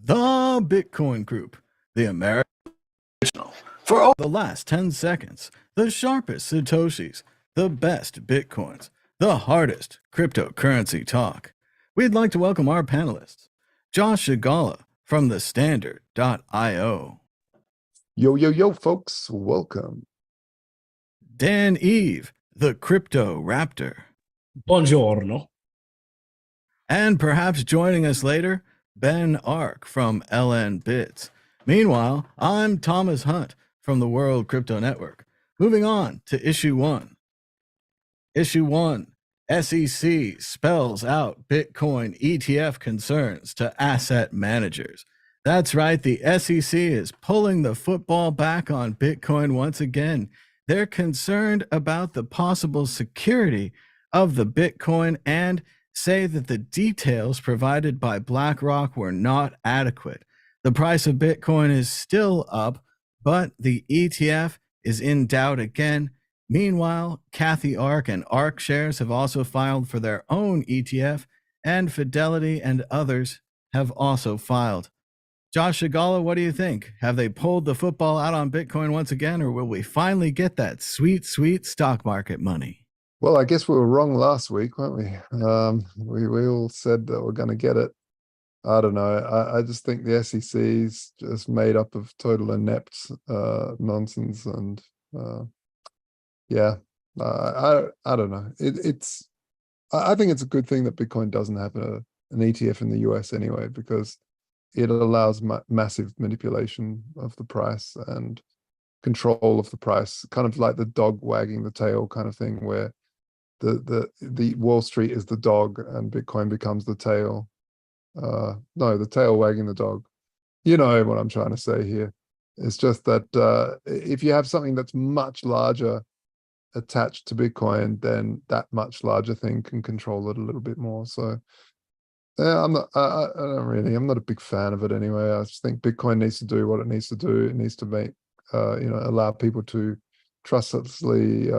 The Bitcoin Group, the American for the last 10 seconds, the sharpest Satoshis, the best Bitcoins, the hardest cryptocurrency talk. We'd like to welcome our panelists, Josh Shigala from the Standard.io. Yo, folks, welcome. Dan Eve, the Crypto Raptor. Buongiorno. And perhaps joining us later, Ben Ark from LN Bits. Meanwhile, I'm Thomas Hunt from the World Crypto Network. Moving on to Issue 1. Issue 1, SEC spells out Bitcoin ETF concerns to asset managers. That's right, the SEC is pulling the football back on Bitcoin once again. They're concerned about the possible security of the Bitcoin and say that the details provided by BlackRock were not adequate. The price of Bitcoin is still up, but the ETF is in doubt again. Meanwhile, Kathy Ark and Ark Shares have also filed for their own ETF, and Fidelity and others have also filed. Josh Shigala, what do you think? Have they pulled the football out on Bitcoin once again, or will we finally get that sweet, sweet stock market money? Well, I guess we were wrong last week, weren't we? We all said that we're going to get it. I don't know. I just think the SEC is just made up of total inept nonsense, and yeah, I don't know. I think it's a good thing that Bitcoin doesn't have an ETF in the US anyway, because it allows massive manipulation of the price and control of the price, kind of like the dog wagging the tail kind of thing, where the Wall Street is the dog and Bitcoin becomes the tail. No, the tail wagging the dog. You know what I'm trying to say here. It's just that if you have something that's much larger attached to Bitcoin, then that much larger thing can control it a little bit more. So yeah, I'm not a big fan of it anyway. I just think Bitcoin needs to do what it needs to do. It needs to make allow people to trustlessly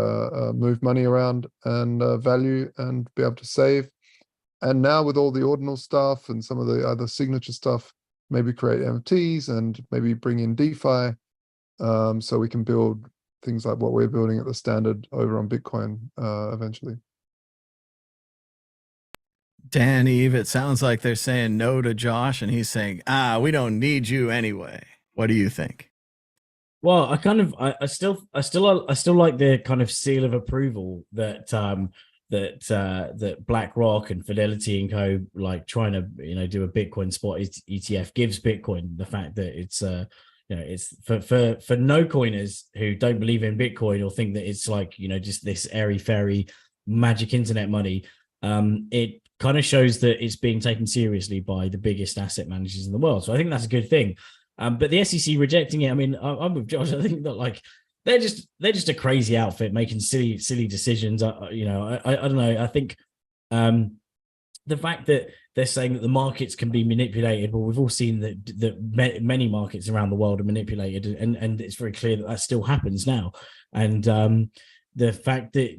move money around and value and be able to save. And now with all the ordinal stuff and some of the other signature stuff, maybe create NFTs and maybe bring in DeFi, so we can build things like what we're building at the Standard over on Bitcoin eventually. Dan Eve, it sounds like they're saying no to Josh, and he's saying, we don't need you anyway. What do you think? Well, I still like the kind of seal of approval that that BlackRock and Fidelity and Co. like trying to do a Bitcoin spot ETF gives Bitcoin. The fact that it's it's for no coiners who don't believe in Bitcoin or think that it's like just this airy fairy magic internet money. It kind of shows that it's being taken seriously by the biggest asset managers in the world. So I think that's a good thing. But the SEC rejecting it, I mean, I'm with Josh. I think that like they're just a crazy outfit making silly decisions. I don't know. I think the fact that they're saying that the markets can be manipulated, well, we've all seen that many markets around the world are manipulated, and it's very clear that that still happens now. And the fact that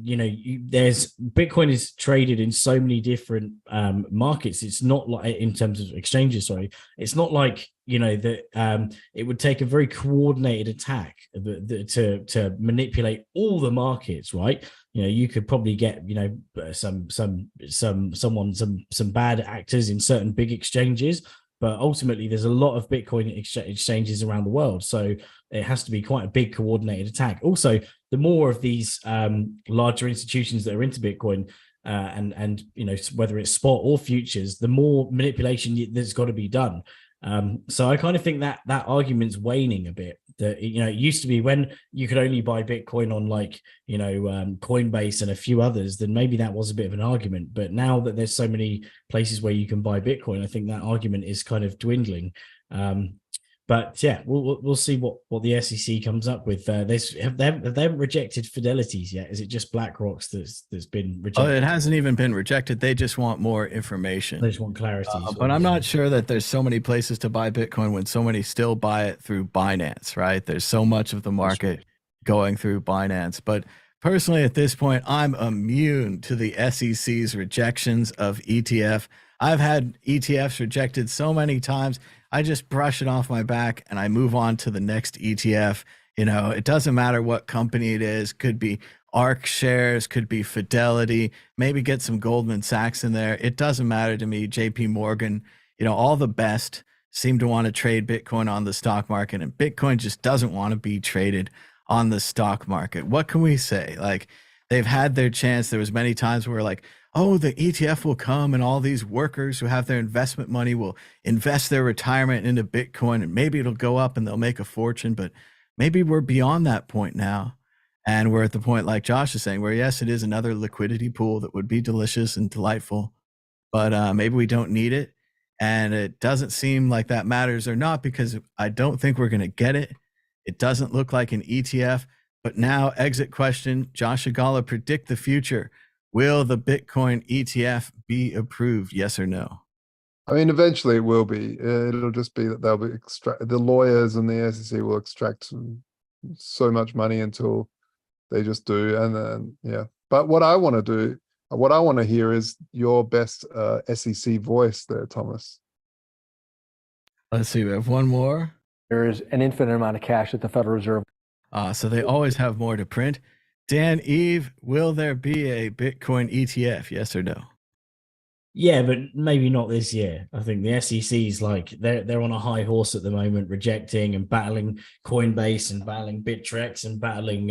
there's Bitcoin is traded in so many different markets. It's not like, in terms of exchanges, sorry, it's not like that it would take a very coordinated attack to manipulate all the markets, right? You could probably get some bad actors in certain big exchanges, but ultimately there's a lot of Bitcoin exchanges around the world, so it has to be quite a big coordinated attack. Also, the more of these larger institutions that are into Bitcoin and whether it's spot or futures, the more manipulation that's got to be done. So I kind of think that argument's waning a bit. That it used to be when you could only buy Bitcoin on Coinbase and a few others, then maybe that was a bit of an argument. But now that there's so many places where you can buy Bitcoin, I think that argument is kind of dwindling. But yeah, we'll see what the SEC comes up with. They haven't rejected Fidelity's yet. Is it just BlackRock's that's been rejected? Oh, it hasn't even been rejected. They just want more information. They just want clarity. But I'm not sure that there's so many places to buy Bitcoin when so many still buy it through Binance, right? There's so much of the market going through Binance. But Personally, at this point, I'm immune to the SEC's rejections of ETF. I've had ETFs rejected so many times, I just brush it off my back and I move on to the next ETF. You know, it doesn't matter what company it is, could be ARC shares, could be Fidelity, maybe get some Goldman Sachs in there. It doesn't matter to me. JP Morgan, you know, all the best seem to want to trade Bitcoin on the stock market, and Bitcoin just doesn't want to be traded on the stock market. What can we say? Like, they've had their chance. There was many times where like, oh, the ETF will come and all these workers who have their investment money will invest their retirement into Bitcoin and maybe it'll go up and they'll make a fortune. But maybe we're beyond that point now. And we're at the point, like Josh is saying, where yes, it is another liquidity pool that would be delicious and delightful, but maybe we don't need it. And it doesn't seem like that matters or not, because I don't think we're going to get it. It doesn't look like an ETF. But now, exit question, Josh Agala, predict the future. Will the Bitcoin ETF be approved? Yes or no? I mean, eventually it will be. It'll just be that they'll be the lawyers and the SEC will extract so much money until they just do. And then, yeah. But what I want to hear is your best SEC voice there, Thomas. Let's see. We have one more. There is an infinite amount of cash at the Federal Reserve. So they always have more to print. Dan, Eve, will there be a Bitcoin ETF? Yes or no? Yeah, but maybe not this year. I think the SEC's like they're on a high horse at the moment, rejecting and battling Coinbase and battling Bittrex and battling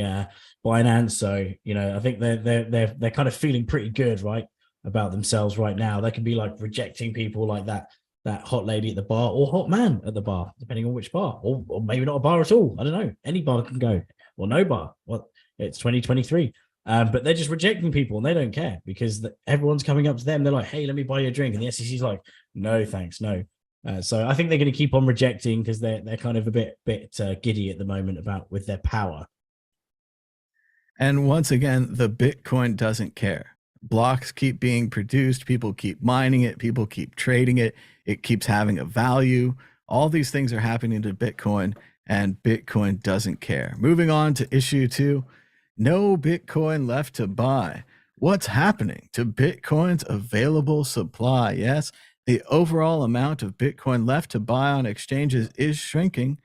Binance. So you know, I think they're kind of feeling pretty good, right, about themselves right now. They can be like rejecting people like that hot lady at the bar or hot man at the bar, depending on which bar, or maybe not a bar at all. I don't know. Any bar can go, or no bar. Well, it's 2023. But they're just rejecting people and they don't care because everyone's coming up to them. They're like, hey, let me buy you a drink. And the SEC's like, no, thanks, no. So I think they're going to keep on rejecting because they're kind of a bit giddy at the moment with their power. And once again, the Bitcoin doesn't care. Blocks keep being produced. People keep mining it. People keep trading it. It keeps having a value. All these things are happening to Bitcoin, and Bitcoin doesn't care. Moving on to issue 2. No Bitcoin left to buy. What's happening to Bitcoin's available supply? Yes, the overall amount of Bitcoin left to buy on exchanges is shrinking,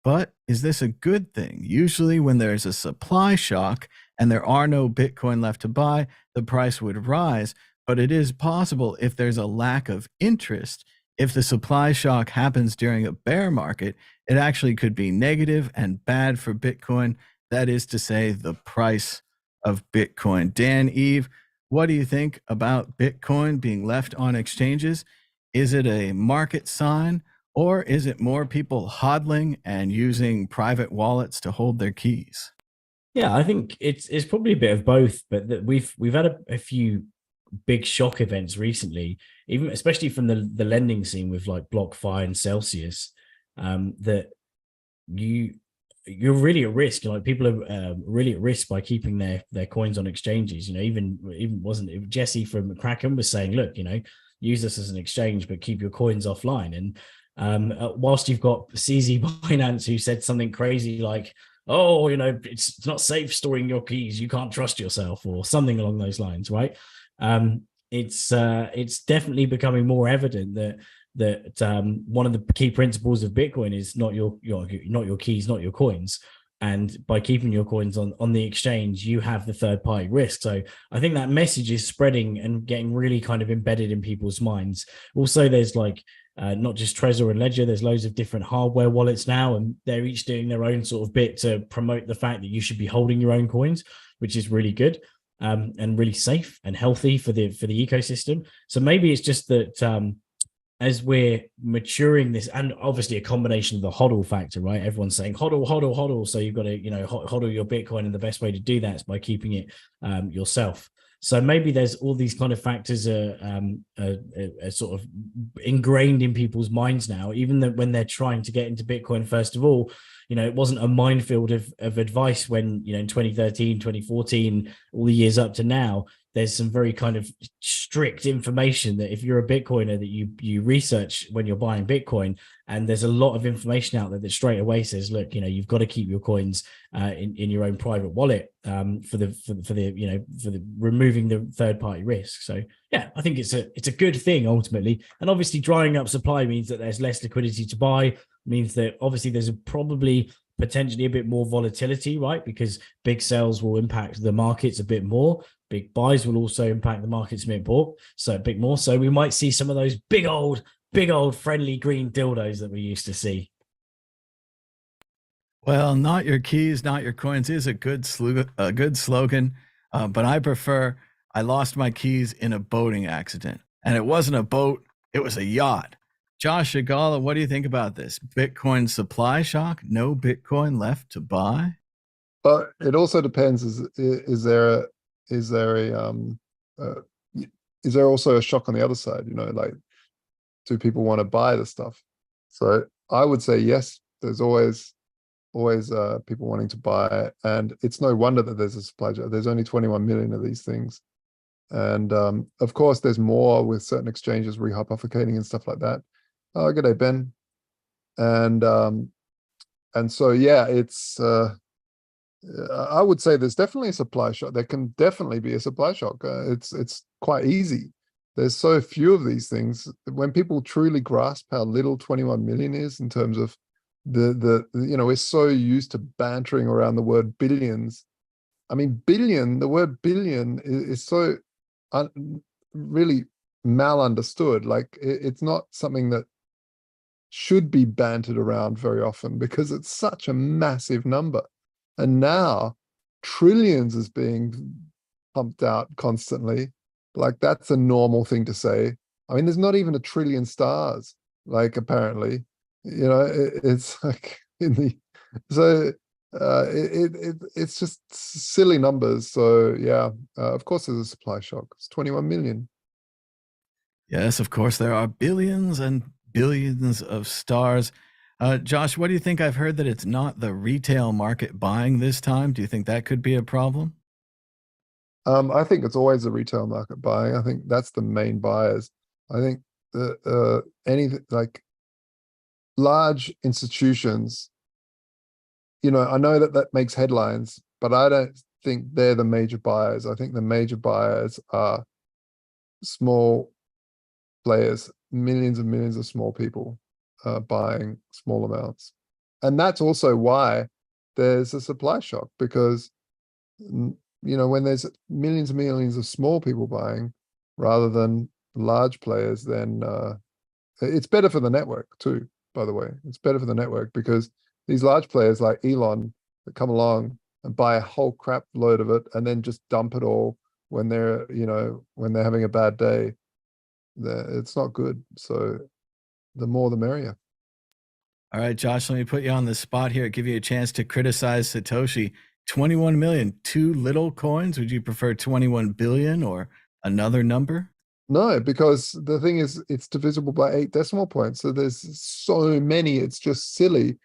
but is this a good thing? Usually when there's a supply shock and there are no Bitcoin left to buy, the price would rise, but it is possible if there's a lack of interest. If the supply shock happens during a bear market, it actually could be negative and bad for Bitcoin. That is to say, the price of Bitcoin. Dan, Eve, what do you think about Bitcoin being left on exchanges? Is it a market sign, or is it more people hodling and using private wallets to hold their keys? Yeah, I think it's probably a bit of both, but we've had a few big shock events recently, even especially from the lending scene with like BlockFi and Celsius, that you're really at risk. Like people are really at risk by keeping their coins on exchanges. You know, even wasn't it Jesse from Kraken was saying, look, you know, use this as an exchange, but keep your coins offline. And whilst you've got CZ Binance who said something crazy like, oh, you know, it's not safe storing your keys, you can't trust yourself, or something along those lines, right? It's definitely becoming more evident that one of the key principles of Bitcoin is not your keys, not your coins. And by keeping your coins on the exchange, you have the third party risk. So I think that message is spreading and getting really kind of embedded in people's minds. Also, there's like not just Trezor and Ledger, there's loads of different hardware wallets now, and they're each doing their own sort of bit to promote the fact that you should be holding your own coins, which is really good. And really safe and healthy for the ecosystem. So maybe it's just that as we're maturing this, and obviously a combination of the hodl factor, right? Everyone's saying hodl, hodl, hodl. So you've got to, you know, hodl your Bitcoin, and the best way to do that is by keeping it yourself. So maybe there's all these kind of factors are sort of ingrained in people's minds now, even that when they're trying to get into Bitcoin, first of all, you know, it wasn't a minefield of advice when, you know, in 2013, 2014, all the years up to now, there's some very kind of strict information that if you're a Bitcoiner that you research when you're buying Bitcoin, and there's a lot of information out there that straight away says, look, you've got to keep your coins in your own private wallet for the removing the third party risk. So yeah, I think it's a good thing ultimately. And obviously drying up supply means that there's less liquidity to buy, means that obviously there's potentially a bit more volatility, right? Because big sales will impact the markets a bit more. Big buys will also impact the markets a bit more. So we might see some of those big old friendly green dildos that we used to see. Well, not your keys, not your coins is a good slogan, but I prefer I lost my keys in a boating accident. And it wasn't a boat, it was a yacht. Josh Agala, what do you think about this? Bitcoin supply shock? No Bitcoin left to buy? But it also depends. Is there also a shock on the other side? Like, do people want to buy the stuff? So I would say yes. There's always people wanting to buy, and it's no wonder that there's a supply. There's only 21 million of these things, and of course there's more with certain exchanges rehypothecating and stuff like that. Oh, good day, Ben. And so yeah, it's I would say there's definitely a supply shock. There can definitely be a supply shock. It's quite easy. There's so few of these things. When people truly grasp how little 21 million is in terms of we're so used to bantering around the word billions. I mean, the word billion is so really malunderstood. Like it's not something that should be bantered around very often because it's such a massive number. And now trillions is being pumped out constantly. Like that's a normal thing to say. I mean, there's not even a trillion stars, like apparently, it's like it's just silly numbers. So yeah, of course there's a supply shock. It's 21 million. Yes, of course there are billions and billions of stars. Josh, what do you think? I've heard that it's not the retail market buying this time. Do you think that could be a problem? I think it's always the retail market buying. I think that's the main buyers. I think anything like large institutions, I know that makes headlines, but I don't think they're the major buyers. I think the major buyers are small players, millions and millions of small people buying small amounts. And that's also why there's a supply shock, because when there's millions and millions of small people buying rather than large players, then it's better for the network too, by the way. It's better for the network because these large players like Elon that come along and buy a whole crap load of it and then just dump it all when they're having a bad day, it's not good. So the more the merrier. All right, Josh, let me put you on the spot here, give you a chance to criticize Satoshi. 21 million, too little coins? Would you prefer 21 billion or another number? No, because the thing is, it's divisible by 8 decimal points. So there's so many, it's just silly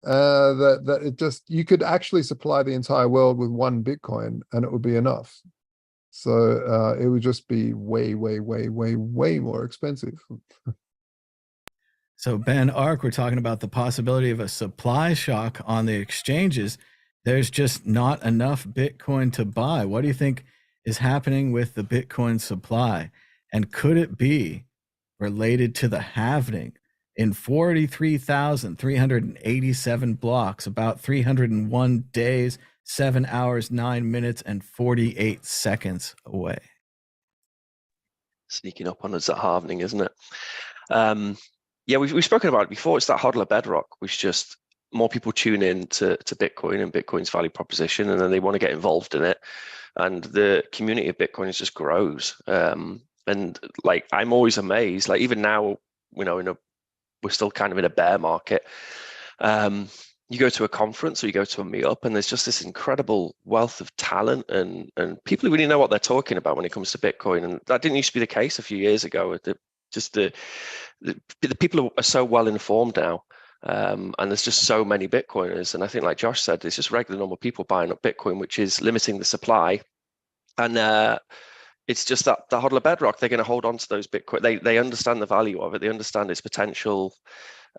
that it just, you could actually supply the entire world with 1 Bitcoin and it would be enough. So it would just be way, way, way, way, way more expensive. So Ben Ark, we're talking about the possibility of a supply shock on the exchanges. There's just not enough Bitcoin to buy. What do you think is happening with the Bitcoin supply? And could it be related to the halvening in 43,387 blocks, about 301 days, 7 hours, 9 minutes, and 48 seconds away? Sneaking up on us at halvening, isn't it? Yeah, we've spoken about it before. It's that hodler bedrock, which just more people tune in to Bitcoin and Bitcoin's value proposition, and then they want to get involved in it. And the community of Bitcoin just grows. And like, I'm always amazed, like even now, we're still kind of in a bear market. You go to a conference or you go to a meetup and there's just this incredible wealth of talent and people who really know what they're talking about when it comes to Bitcoin. And that didn't used to be the case a few years ago. The people are so well informed now. And there's just so many Bitcoiners. And I think, like Josh said, it's just regular normal people buying up Bitcoin, which is limiting the supply. And it's just that the hodler bedrock, they're going to hold on to those Bitcoin. They understand the value of it. They understand its potential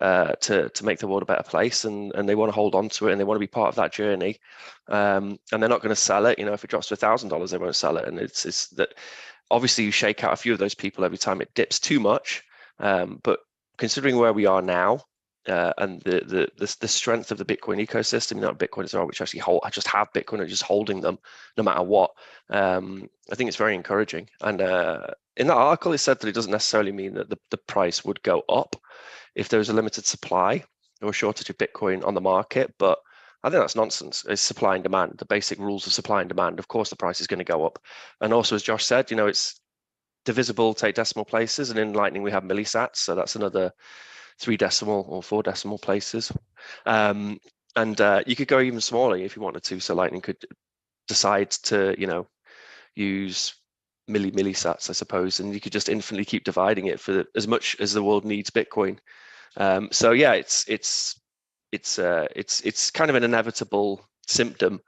to make the world a better place, and they want to hold on to it, and they want to be part of that journey. And they're not going to sell it. If it drops to $1,000, they won't sell it. And it's that obviously you shake out a few of those people every time it dips too much. But considering where we are now, and the strength of the Bitcoin ecosystem, not Bitcoiners are, which actually just have Bitcoin and just holding them no matter what. I think it's very encouraging. And in that article, it said that it doesn't necessarily mean that the price would go up if there was a limited supply or a shortage of Bitcoin on the market. But I think that's nonsense. It's supply and demand, the basic rules of supply and demand. Of course, the price is going to go up. And also, as Josh said, it's divisible, take decimal places, and in Lightning we have millisats, so that's another 3 decimal or 4 decimal places. And you could go even smaller if you wanted to. So Lightning could decide to, use millisats, I suppose, and you could just infinitely keep dividing it for as much as the world needs Bitcoin. So yeah, it's kind of an inevitable symptom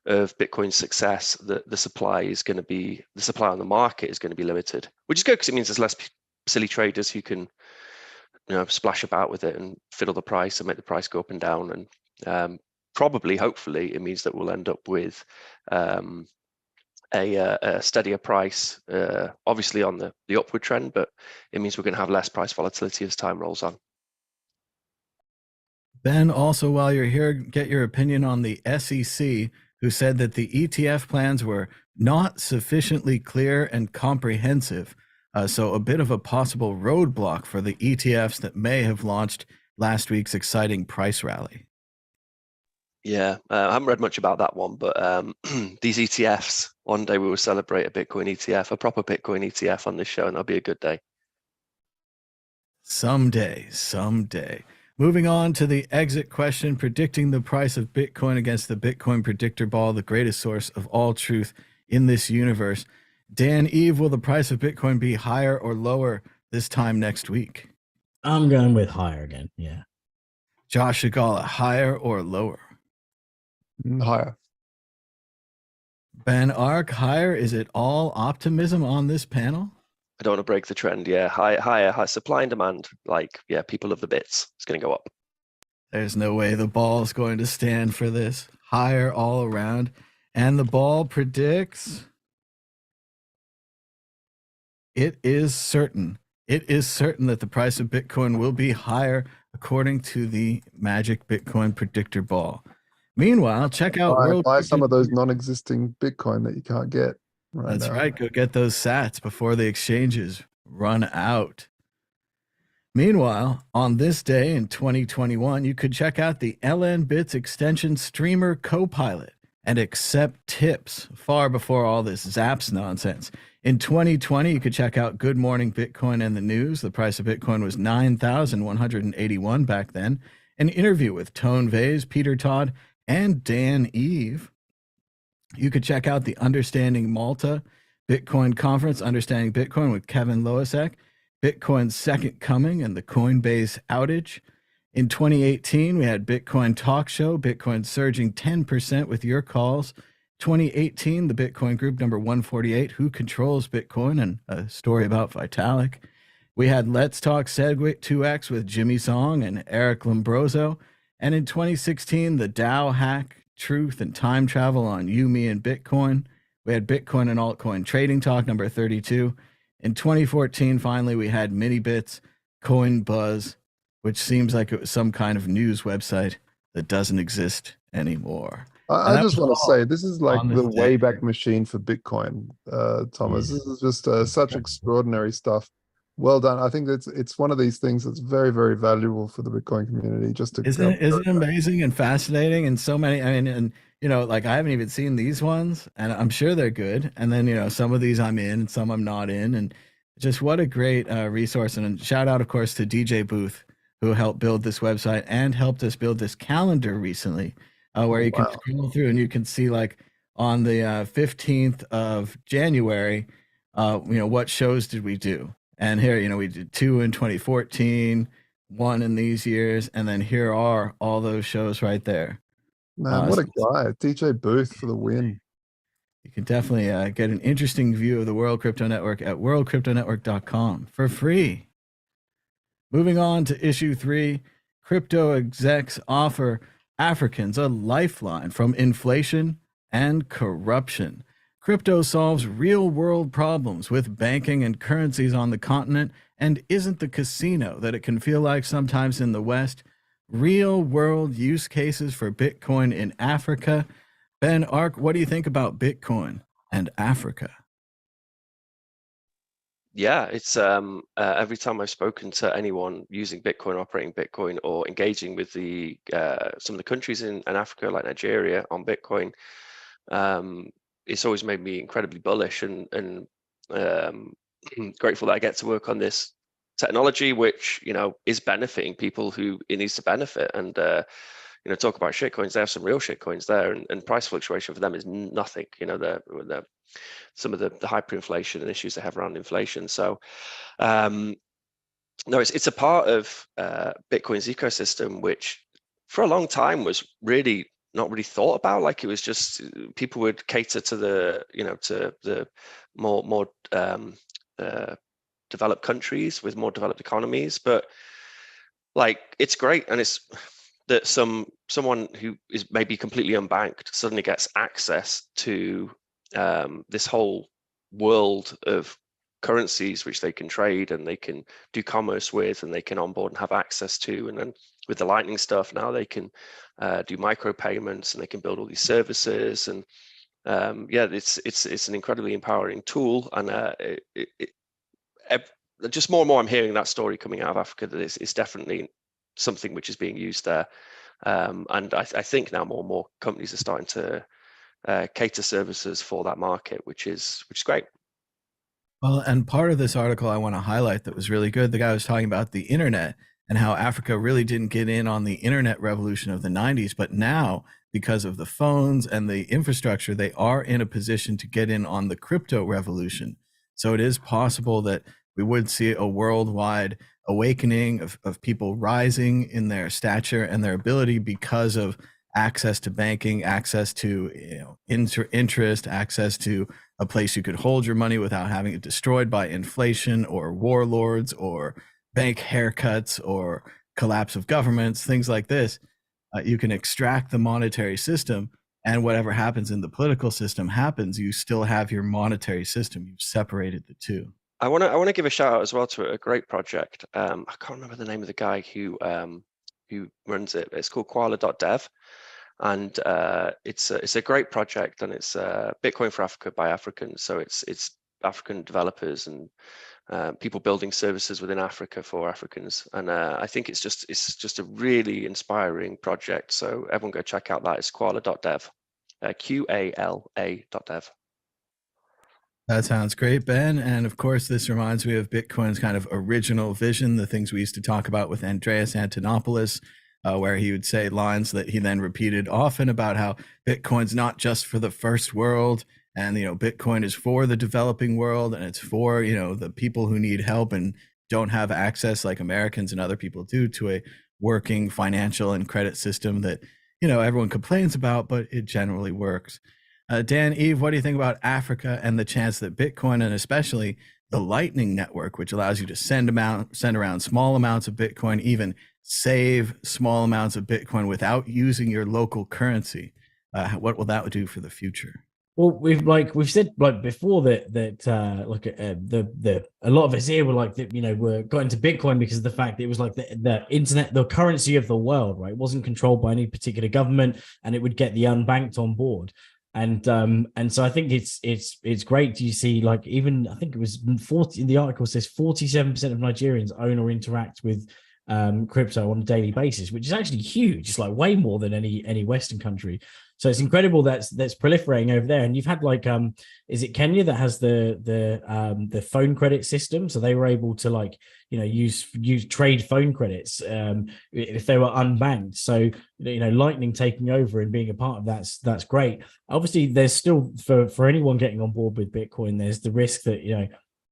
of Bitcoin's success that the supply on the market is going to be limited, which is good because it means there's less silly traders who can splash about with it and fiddle the price and make the price go up and down. And probably, hopefully, it means that we'll end up with a steadier price, obviously on the upward trend, but it means we're going to have less price volatility as time rolls on. Ben, also, while you're here, get your opinion on the SEC, who said that the ETF plans were not sufficiently clear and comprehensive. So a bit of a possible roadblock for the ETFs that may have launched last week's exciting price rally. Yeah, I haven't read much about that one, but these ETFs, one day we will celebrate a Bitcoin ETF, a proper Bitcoin ETF on this show, and that'll be a good day. Someday. Moving on to the exit question, predicting the price of Bitcoin against the Bitcoin predictor ball, the greatest source of all truth in this universe. Dan Eve, will the price of Bitcoin be higher or lower this time next week? I'm going with higher again. Yeah. Josh Agala, higher or lower? Higher. Ben Ark, higher. Is it all optimism on this panel? I don't want to break the trend. Yeah, higher supply and demand. People love the bits. It's going to go up. There's no way the ball is going to stand for this. Higher all around. And the ball predicts it is certain. It is certain that the price of Bitcoin will be higher according to the Magic Bitcoin Predictor Ball. Meanwhile, check out buy some of those non-existing Bitcoin that you can't get right That's now. right. Go get those sats before the exchanges run out. Meanwhile, on this day in 2021, you could check out the LN Bits Extension Streamer Copilot and accept tips far before all this Zaps nonsense. In 2020, you could check out Good Morning Bitcoin and the News. The price of Bitcoin was $9,181 back then. An interview with Tone Vase, Peter Todd, and Dan Eve. You could check out the Understanding Malta Bitcoin Conference, Understanding Bitcoin with Kevin Loisek, Bitcoin's Second Coming, and the Coinbase outage. In 2018, we had Bitcoin Talk Show, Bitcoin surging 10% with your calls. 2018, the Bitcoin Group number 148, Who Controls Bitcoin, and a story about Vitalik. We had Let's Talk Segwit 2X with Jimmy Song and Eric Lombroso. And in 2016, the Dow hack, Truth and Time Travel on You, Me, and Bitcoin. We had Bitcoin and Altcoin Trading Talk number 32. In 2014, finally, we had Mini Bits, Coin Buzz, which seems like it was some kind of news website that doesn't exist anymore. I just want to say, this is like the day. Wayback Machine for Bitcoin, Thomas. This is just such extraordinary stuff. Well done. I think it's one of these things that's very, very valuable for the Bitcoin community. Just to Isn't it amazing and fascinating? And so many, I mean, and I haven't even seen these ones, and I'm sure they're good. And then some of these I'm in, some I'm not in, and just what a great resource. And shout out, of course, to DJ Booth, who helped build this website and helped us build this calendar recently, where you can scroll through and you can see, like, on the 15th of January, what shows did we do? And here, we did 2 in 2014, 1 in these years, and then here are all those shows right there. Man, what a guy. DJ Booth for the win. You can definitely get an interesting view of the World Crypto Network at worldcryptonetwork.com for free. Moving on to issue 3, crypto execs offer Africans a lifeline from inflation and corruption. Crypto solves real-world problems with banking and currencies on the continent and isn't the casino that it can feel like sometimes in the West. Real-world use cases for Bitcoin in Africa. Ben Ark, what do you think about Bitcoin and Africa? Yeah, it's every time I've spoken to anyone using Bitcoin, operating Bitcoin, or engaging with the some of the countries in Africa, like Nigeria, on Bitcoin, it's always made me incredibly bullish and grateful that I get to work on this technology, which is benefiting people who it needs to benefit. And talk about shitcoins, they have some real shitcoins there, and price fluctuation for them is nothing. They're some of the hyperinflation and issues they have around inflation. So no, it's a part of Bitcoin's ecosystem, which for a long time was really not really thought about. Like, it was just people would cater to the to the more developed countries with more developed economies. But like, it's great, and it's that someone who is maybe completely unbanked suddenly gets access to this whole world of currencies which they can trade and they can do commerce with and they can onboard and have access to. And then with the Lightning stuff now, they can do micropayments and they can build all these services. And yeah, it's an incredibly empowering tool. And just more and more I'm hearing that story coming out of Africa, that it's definitely something which is being used there. And I think now more and more companies are starting to cater services for that market, which is great. Well, and part of this article I want to highlight that was really good, the guy was talking about the internet and how Africa really didn't get in on the internet revolution of the 90s, but now, because of the phones and the infrastructure, they are in a position to get in on the crypto revolution. So it is possible that we would see a worldwide awakening of people rising in their stature and their ability because of access to banking, access to interest, access to a place you could hold your money without having it destroyed by inflation or warlords or bank haircuts or collapse of governments, things like this. You can extract the monetary system, and whatever happens in the political system happens. You still have your monetary system. You've separated the two. I want to give a shout out as well to a great project. I can't remember the name of the guy who runs it. It's called koala.dev. And it's a great project, and it's Bitcoin for Africa by Africans. So it's African developers and people building services within Africa for Africans. And I think it's just a really inspiring project. So everyone go check out that. It's koala.dev, QALA.dev. That sounds great, Ben. And of course, this reminds me of Bitcoin's kind of original vision, the things we used to talk about with Andreas Antonopoulos, where he would say lines that he then repeated often about how Bitcoin's not just for the first world, and Bitcoin is for the developing world, and it's for the people who need help and don't have access, like Americans and other people do, to a working financial and credit system that everyone complains about, but it generally works. Dan, Eve, what do you think about Africa and the chance that Bitcoin, and especially the Lightning Network, which allows you to send around small amounts of Bitcoin, even save small amounts of Bitcoin without using your local currency, what will that do for the future? Well, we've said before that a lot of us here were we're got into Bitcoin because of the fact that it was like the internet, the currency of the world, right? It wasn't controlled by any particular government, and it would get the unbanked on board. And so I think it's great to see, like, even I think it was 40 in the article says 47% of Nigerians own or interact with crypto on a daily basis, which is actually huge. It's like way more than any Western country. So it's incredible that's proliferating over there. And you've had is it Kenya that has the phone credit system? So they were able to use trade phone credits if they were unbanked. So Lightning taking over and being a part of that's great. Obviously, there's still for anyone getting on board with Bitcoin, there's the risk that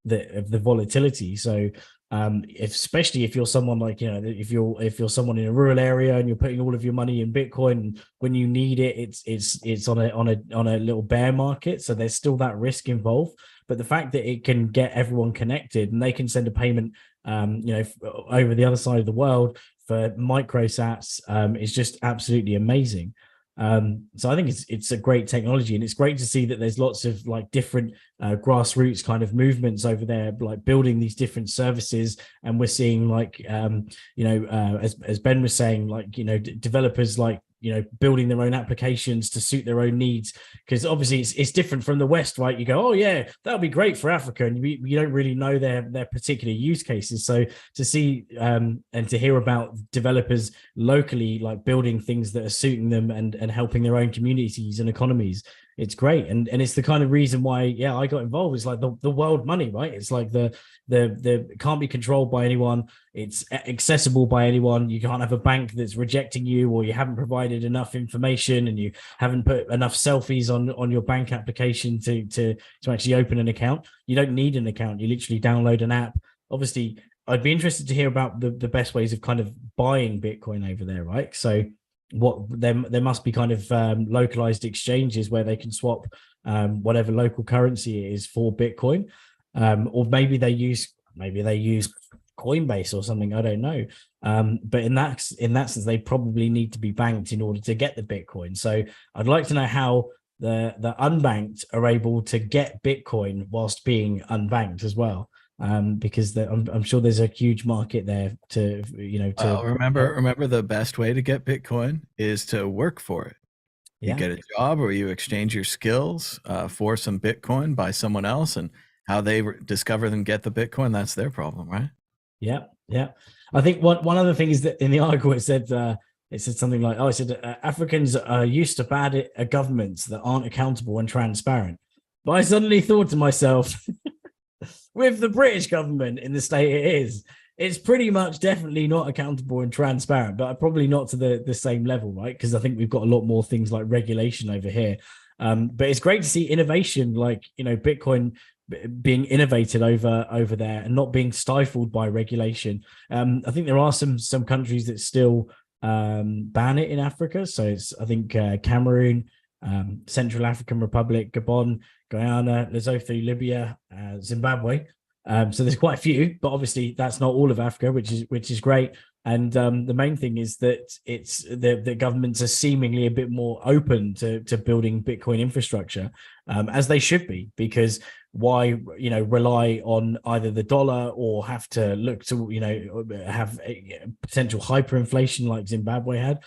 of the volatility. So Especially if you're someone like, you know, if you're someone in a rural area and you're putting all of your money in Bitcoin, when you need it, it's on a little bear market. So there's still that risk involved. But the fact that it can get everyone connected and they can send a payment, you know, over the other side of the world for microsats, is just absolutely amazing. So I think it's a great technology, and it's great to see that there's lots of like different grassroots kind of movements over there, like building these different services. And we're seeing like, you know, as Ben was saying, like, you know, developers like, you know, building their own applications to suit their own needs, because obviously it's different from the West, right? You go, oh yeah, that'll be great for Africa, and you don't really know their particular use cases. So to see and to hear about developers locally like building things that are suiting them and helping their own communities and economies, it's great. And it's the kind of reason why, yeah, I got involved. It's like the world money, right? It's like the it can't be controlled by anyone. It's accessible by anyone. You can't have a bank that's rejecting you, or you haven't provided enough information and you haven't put enough selfies on your bank application to actually open an account. You don't need an account. You literally download an app. Obviously, I'd be interested to hear about the best ways of kind of buying Bitcoin over there, right? So what there must be kind of localized exchanges where they can swap whatever local currency it is for Bitcoin, or maybe they use Coinbase or something, I don't know. But in that sense, they probably need to be banked in order to get the Bitcoin. So I'd like to know how the unbanked are able to get Bitcoin whilst being unbanked as well. Because I'm sure there's a huge market there to, you know, to remember the best way to get Bitcoin is to work for it. You get a job or you exchange your skills for some Bitcoin by someone else, and how they discover and get the Bitcoin, that's their problem, right? Yeah. I think one other thing is that in the article it said something like, it said Africans are used to bad governments that aren't accountable and transparent. But I suddenly thought to myself, with the British government in the state it is, it's pretty much definitely not accountable and transparent, but probably not to the same level, right? Because I think we've got a lot more things like regulation over here. But it's great to see innovation, like, you know, Bitcoin being innovated over there and not being stifled by regulation. I think there are some countries that still ban it in Africa. So it's, I think, Cameroon, Central African Republic, Gabon, Guyana, Lesotho, Libya, Zimbabwe. So there's quite a few, but obviously that's not all of Africa, which is great. And the main thing is that it's the governments are seemingly a bit more open to building Bitcoin infrastructure, as they should be, because why, you know, rely on either the dollar or have to look to, you know, have a potential hyperinflation like Zimbabwe had,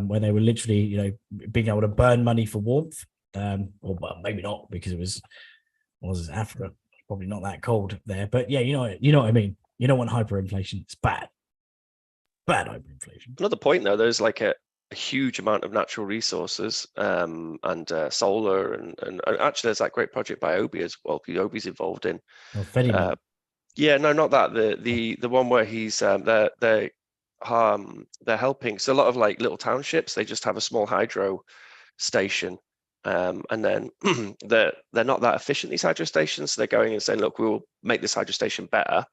when they were literally, you know, being able to burn money for warmth, or well, maybe not, because it was Africa, probably not that cold there, but yeah, you know what I mean. You don't want hyperinflation. It's bad hyperinflation. Another point though, there's like a huge amount of natural resources, and solar, and actually there's that great project by Obi as well. Obi's involved in. Yeah, no, not that. The one where he's they're helping. So a lot of like little townships, they just have a small hydro station, and then they're not that efficient, these hydro stations. So they're going and saying, look, we'll make this hydro station better,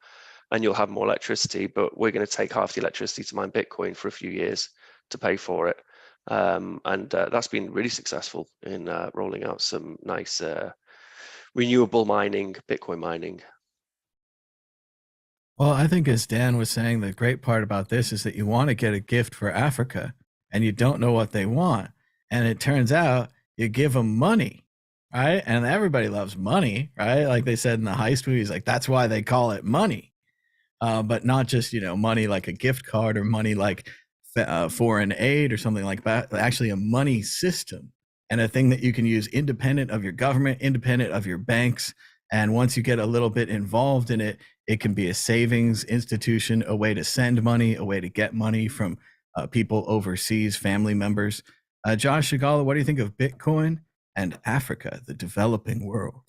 and you'll have more electricity, but we're going to take half the electricity to mine Bitcoin for a few years to pay for it. And that's been really successful in rolling out some nice renewable mining, Bitcoin mining. Well, I think as Dan was saying, the great part about this is that you want to get a gift for Africa and you don't know what they want. And it turns out you give them money, right? And everybody loves money, right? Like they said in the heist movies, like that's why they call it money. But not just, you know, money like a gift card or money like foreign aid or something like that. Actually a money system, and a thing that you can use independent of your government, independent of your banks. And once you get a little bit involved in it, it can be a savings institution, a way to send money, a way to get money from people overseas, family members. Josh Shigala, what do you think of Bitcoin and Africa, the developing world?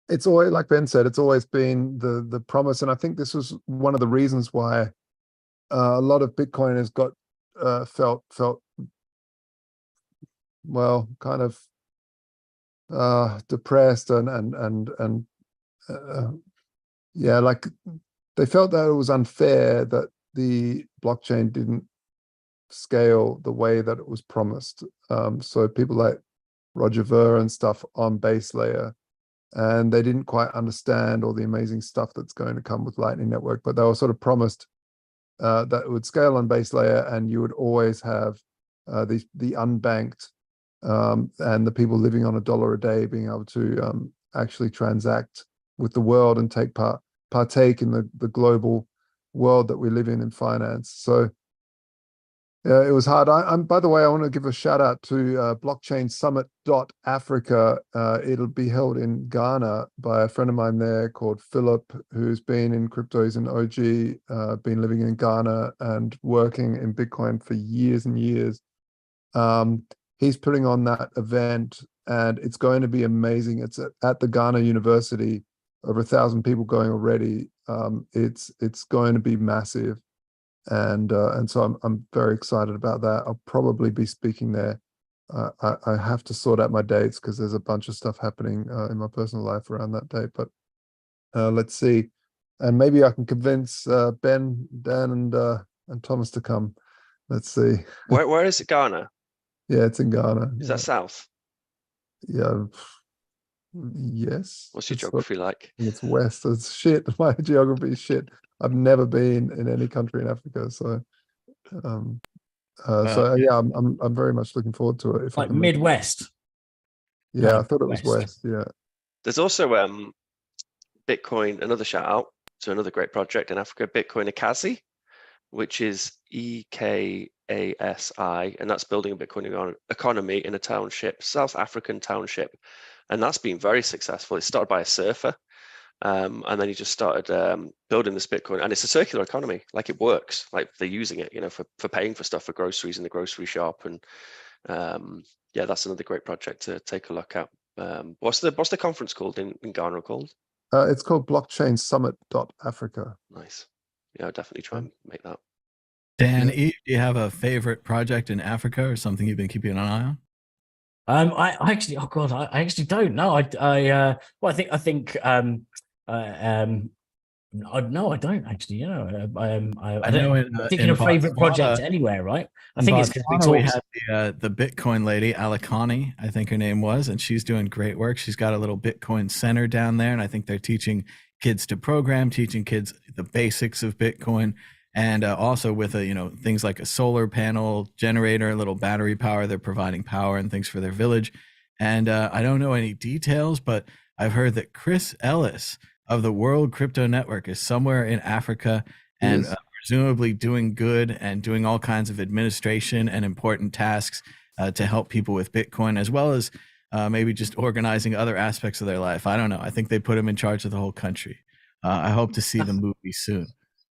It's always, like Ben said, it's always been the promise, and I think this was one of the reasons why a lot of Bitcoiners got felt well, kind of depressed and yeah, like they felt that it was unfair that the blockchain didn't scale the way that it was promised. So people like Roger Ver and stuff on base layer, and they didn't quite understand all the amazing stuff that's going to come with Lightning Network, but they were sort of promised that it would scale on base layer, and you would always have the unbanked and the people living on $1 a day being able to actually transact with the world and partake in the global world that we live in finance. So yeah, it was hard. By the way, I want to give a shout out to Blockchain Summit.Africa. It'll be held in Ghana by a friend of mine there called Philip, who's been in crypto. He's an OG, been living in Ghana and working in Bitcoin for years and years. He's putting on that event, and it's going to be amazing. It's at the Ghana University, over 1,000 people going already. It's going to be massive. And so I'm very excited about that. I'll probably be speaking there. I have to sort out my dates because there's a bunch of stuff happening in my personal life around that date. But let's see, and maybe I can convince Ben, Dan, and Thomas to come. Let's see. Where is it, Ghana? Yeah, it's in Ghana. Is that south? Yeah. Yes. What's your geography like? It's west. It's shit. My geography is shit. I've never been in any country in Africa, so so yeah, I'm very much looking forward to it. If Like Midwest. Yeah, like I thought it was west. Yeah. There's also Bitcoin. Another shout out to another great project in Africa, Bitcoin Akazi, which is EKASI, and that's building a Bitcoin economy in a township, South African township, and that's been very successful. It started by a surfer. And then he just started building this Bitcoin, and it's a circular economy. Like, it works. Like, they're using it, for paying for stuff, for groceries in the grocery shop. And yeah, that's another great project to take a look at. What's the conference called in Ghana called? It's called Blockchain Summit.Africa. Nice. Yeah, I'll definitely try and make that. Dan, do you have a favorite project in Africa or something you've been keeping an eye on? I actually, oh god, I actually don't know. Well, I think no, I don't actually. I know don't thinking of favorite project anywhere, right? I think it's because we had the Bitcoin lady, Alakani, I think her name was, and she's doing great work. She's got a little Bitcoin center down there, and I think they're teaching kids to program, teaching kids the basics of Bitcoin, and also with things like a solar panel generator, a little battery power. They're providing power and things for their village. And I don't know any details, but I've heard that Chris Ellis of the World Crypto Network is somewhere in Africa and presumably doing good and doing all kinds of administration and important tasks to help people with Bitcoin, as well as maybe just organizing other aspects of their life. I don't know. I think they put him in charge of the whole country. I hope to see the movie soon.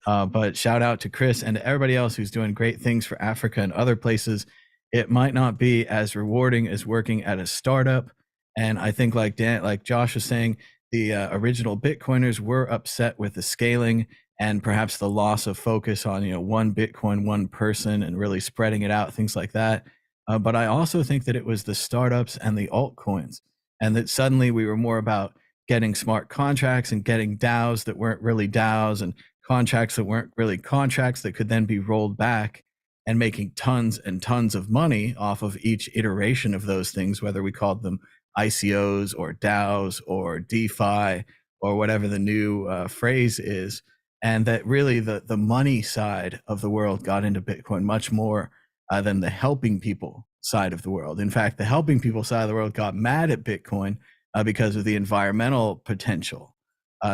But shout out to Chris and to everybody else who's doing great things for Africa and other places. It might not be as rewarding as working at a startup. And I think like Josh was saying, the original Bitcoiners were upset with the scaling and perhaps the loss of focus on, one Bitcoin, one person, and really spreading it out, things like that. But I also think that it was the startups and the altcoins, and that suddenly we were more about getting smart contracts and getting DAOs that weren't really DAOs and contracts that weren't really contracts that could then be rolled back, and making tons and tons of money off of each iteration of those things, whether we called them ICOs or DAOs or DeFi or whatever the new phrase is. And that really the money side of the world got into Bitcoin much more than the helping people side of the world. In fact, the helping people side of the world got mad at Bitcoin because of the environmental potential.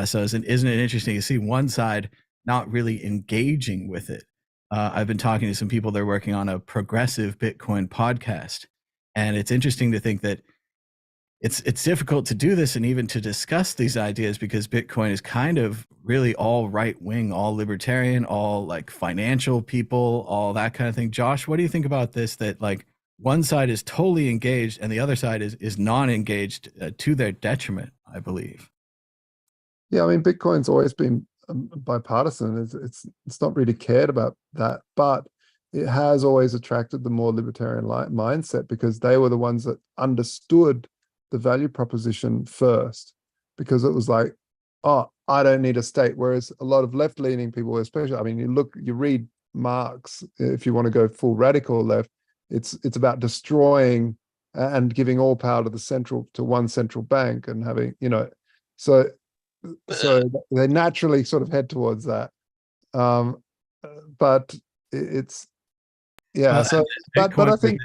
So isn't it interesting to see one side not really engaging with it? I've been talking to some people, they're working on a progressive Bitcoin podcast. And it's interesting to think that it's difficult to do this and even to discuss these ideas because Bitcoin is kind of really all right wing, all libertarian, all like financial people, all that kind of thing. Josh, what do you think about this? That like one side is totally engaged and the other side is non-engaged to their detriment, I believe. Yeah, I mean, Bitcoin's always been bipartisan. It's not really cared about that, but it has always attracted the more libertarian mindset because they were the ones that understood the value proposition first, because it was like, oh, I don't need a state. Whereas a lot of left-leaning people, especially, I mean, you read Marx, if you want to go full radical left, it's about destroying and giving all power to one central bank and having, so they naturally sort of head towards that. But it's yeah. So, but I think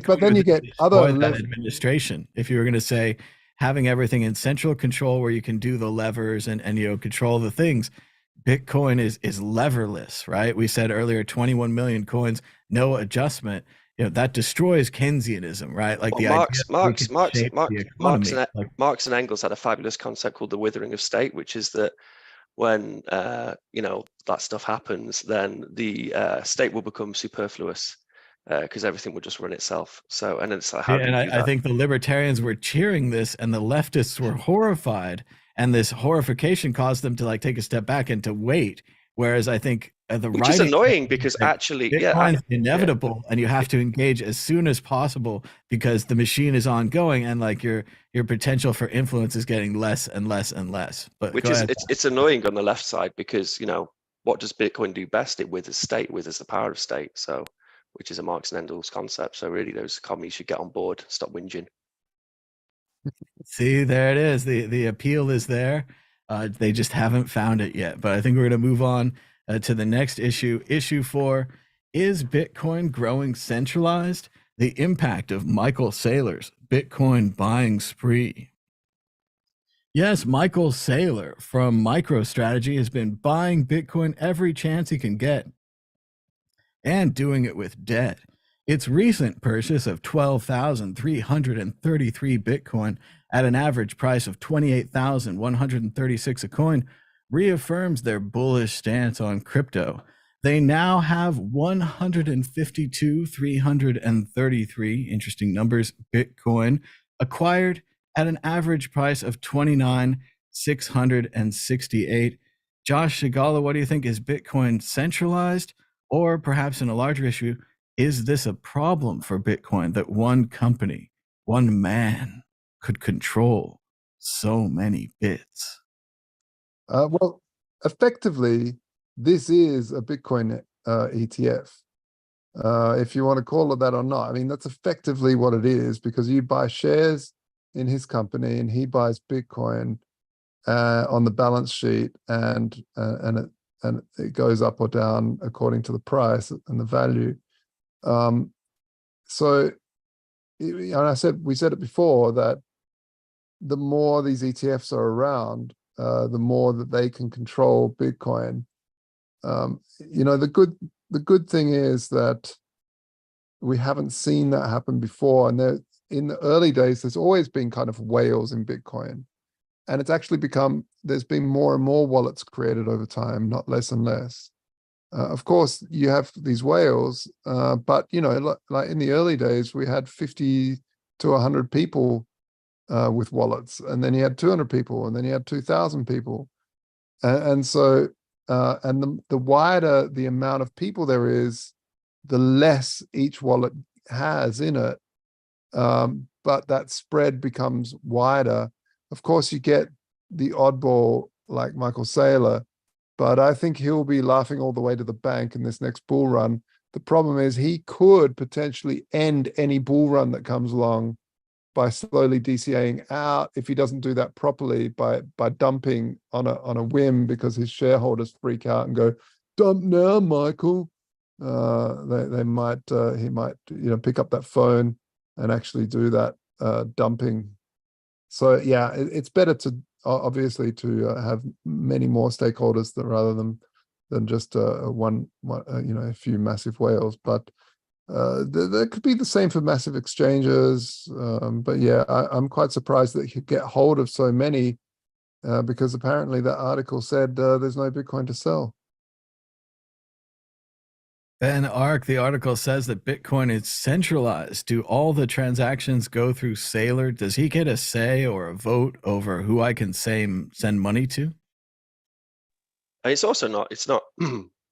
but then you get other that administration. If you were going to say having everything in central control where you can do the levers and control the things, Bitcoin is leverless, right? We said earlier 21 million coins, no adjustment. That destroys Keynesianism, right? Like Marx and Engels had a fabulous concept called the withering of state, which is that when that stuff happens, then the state will become superfluous because everything will just run itself. So, and it's like, how do you do that? I think the libertarians were cheering this, and the leftists were horrified, and this horrification caused them to like take a step back and to wait. Whereas I think which is annoying because actually, Bitcoin's inevitable, and you have to engage as soon as possible because the machine is ongoing, and like your potential for influence is getting less and less and less. But it's annoying on the left side because what does Bitcoin do best? It withers state, withers the power of state. So, which is a Marx and Engels concept. So really, those commies should get on board, stop whinging. See, there it is. The appeal is there. They just haven't found it yet. But I think we're going to move on to the next issue. Issue 4, is Bitcoin growing centralized? The impact of Michael Saylor's Bitcoin buying spree. Yes, Michael Saylor from MicroStrategy has been buying Bitcoin every chance he can get and doing it with debt. Its recent purchase of 12,333 Bitcoin at an average price of 28,136 a coin reaffirms their bullish stance on crypto. They now have 152,333, interesting numbers, Bitcoin acquired at an average price of 29,668. Josh Shigala, what do you think? Is Bitcoin centralized? Or perhaps in a larger issue, is this a problem for Bitcoin that one company, one man could control so many bits? Well, effectively, this is a Bitcoin ETF. If you want to call it that or not, I mean, that's effectively what it is, because you buy shares in his company and he buys Bitcoin on the balance sheet, and it goes up or down according to the price and the value. So, and we said it before, that the more these ETFs are around, the more that they can control Bitcoin. The good thing is that we haven't seen that happen before. And in the early days, there's always been kind of whales in Bitcoin. And it's actually there's been more and more wallets created over time, not less and less. Of course, you have these whales, but, like in the early days, we had 50 to 100 people with wallets, and then you had 200 people, and then you had 2,000 people. And so, the wider the amount of people there is, the less each wallet has in it. But that spread becomes wider. Of course, you get the oddball like Michael Saylor, but I think he'll be laughing all the way to the bank in this next bull run. The problem is he could potentially end any bull run that comes along by slowly DCAing out, if he doesn't do that properly, by dumping on a whim because his shareholders freak out and go, "Dump now, Michael." He might pick up that phone and actually do that dumping. So yeah, it's better to obviously to have many more stakeholders rather than just a few massive whales. But there could be the same for massive exchanges. But yeah, I'm quite surprised that you get hold of so many, because apparently that article said there's no Bitcoin to sell. Ben Ark, the article says that Bitcoin is centralized. Do all the transactions go through Saylor? Does he get a say or a vote over who I can send money to? It's also not, it's not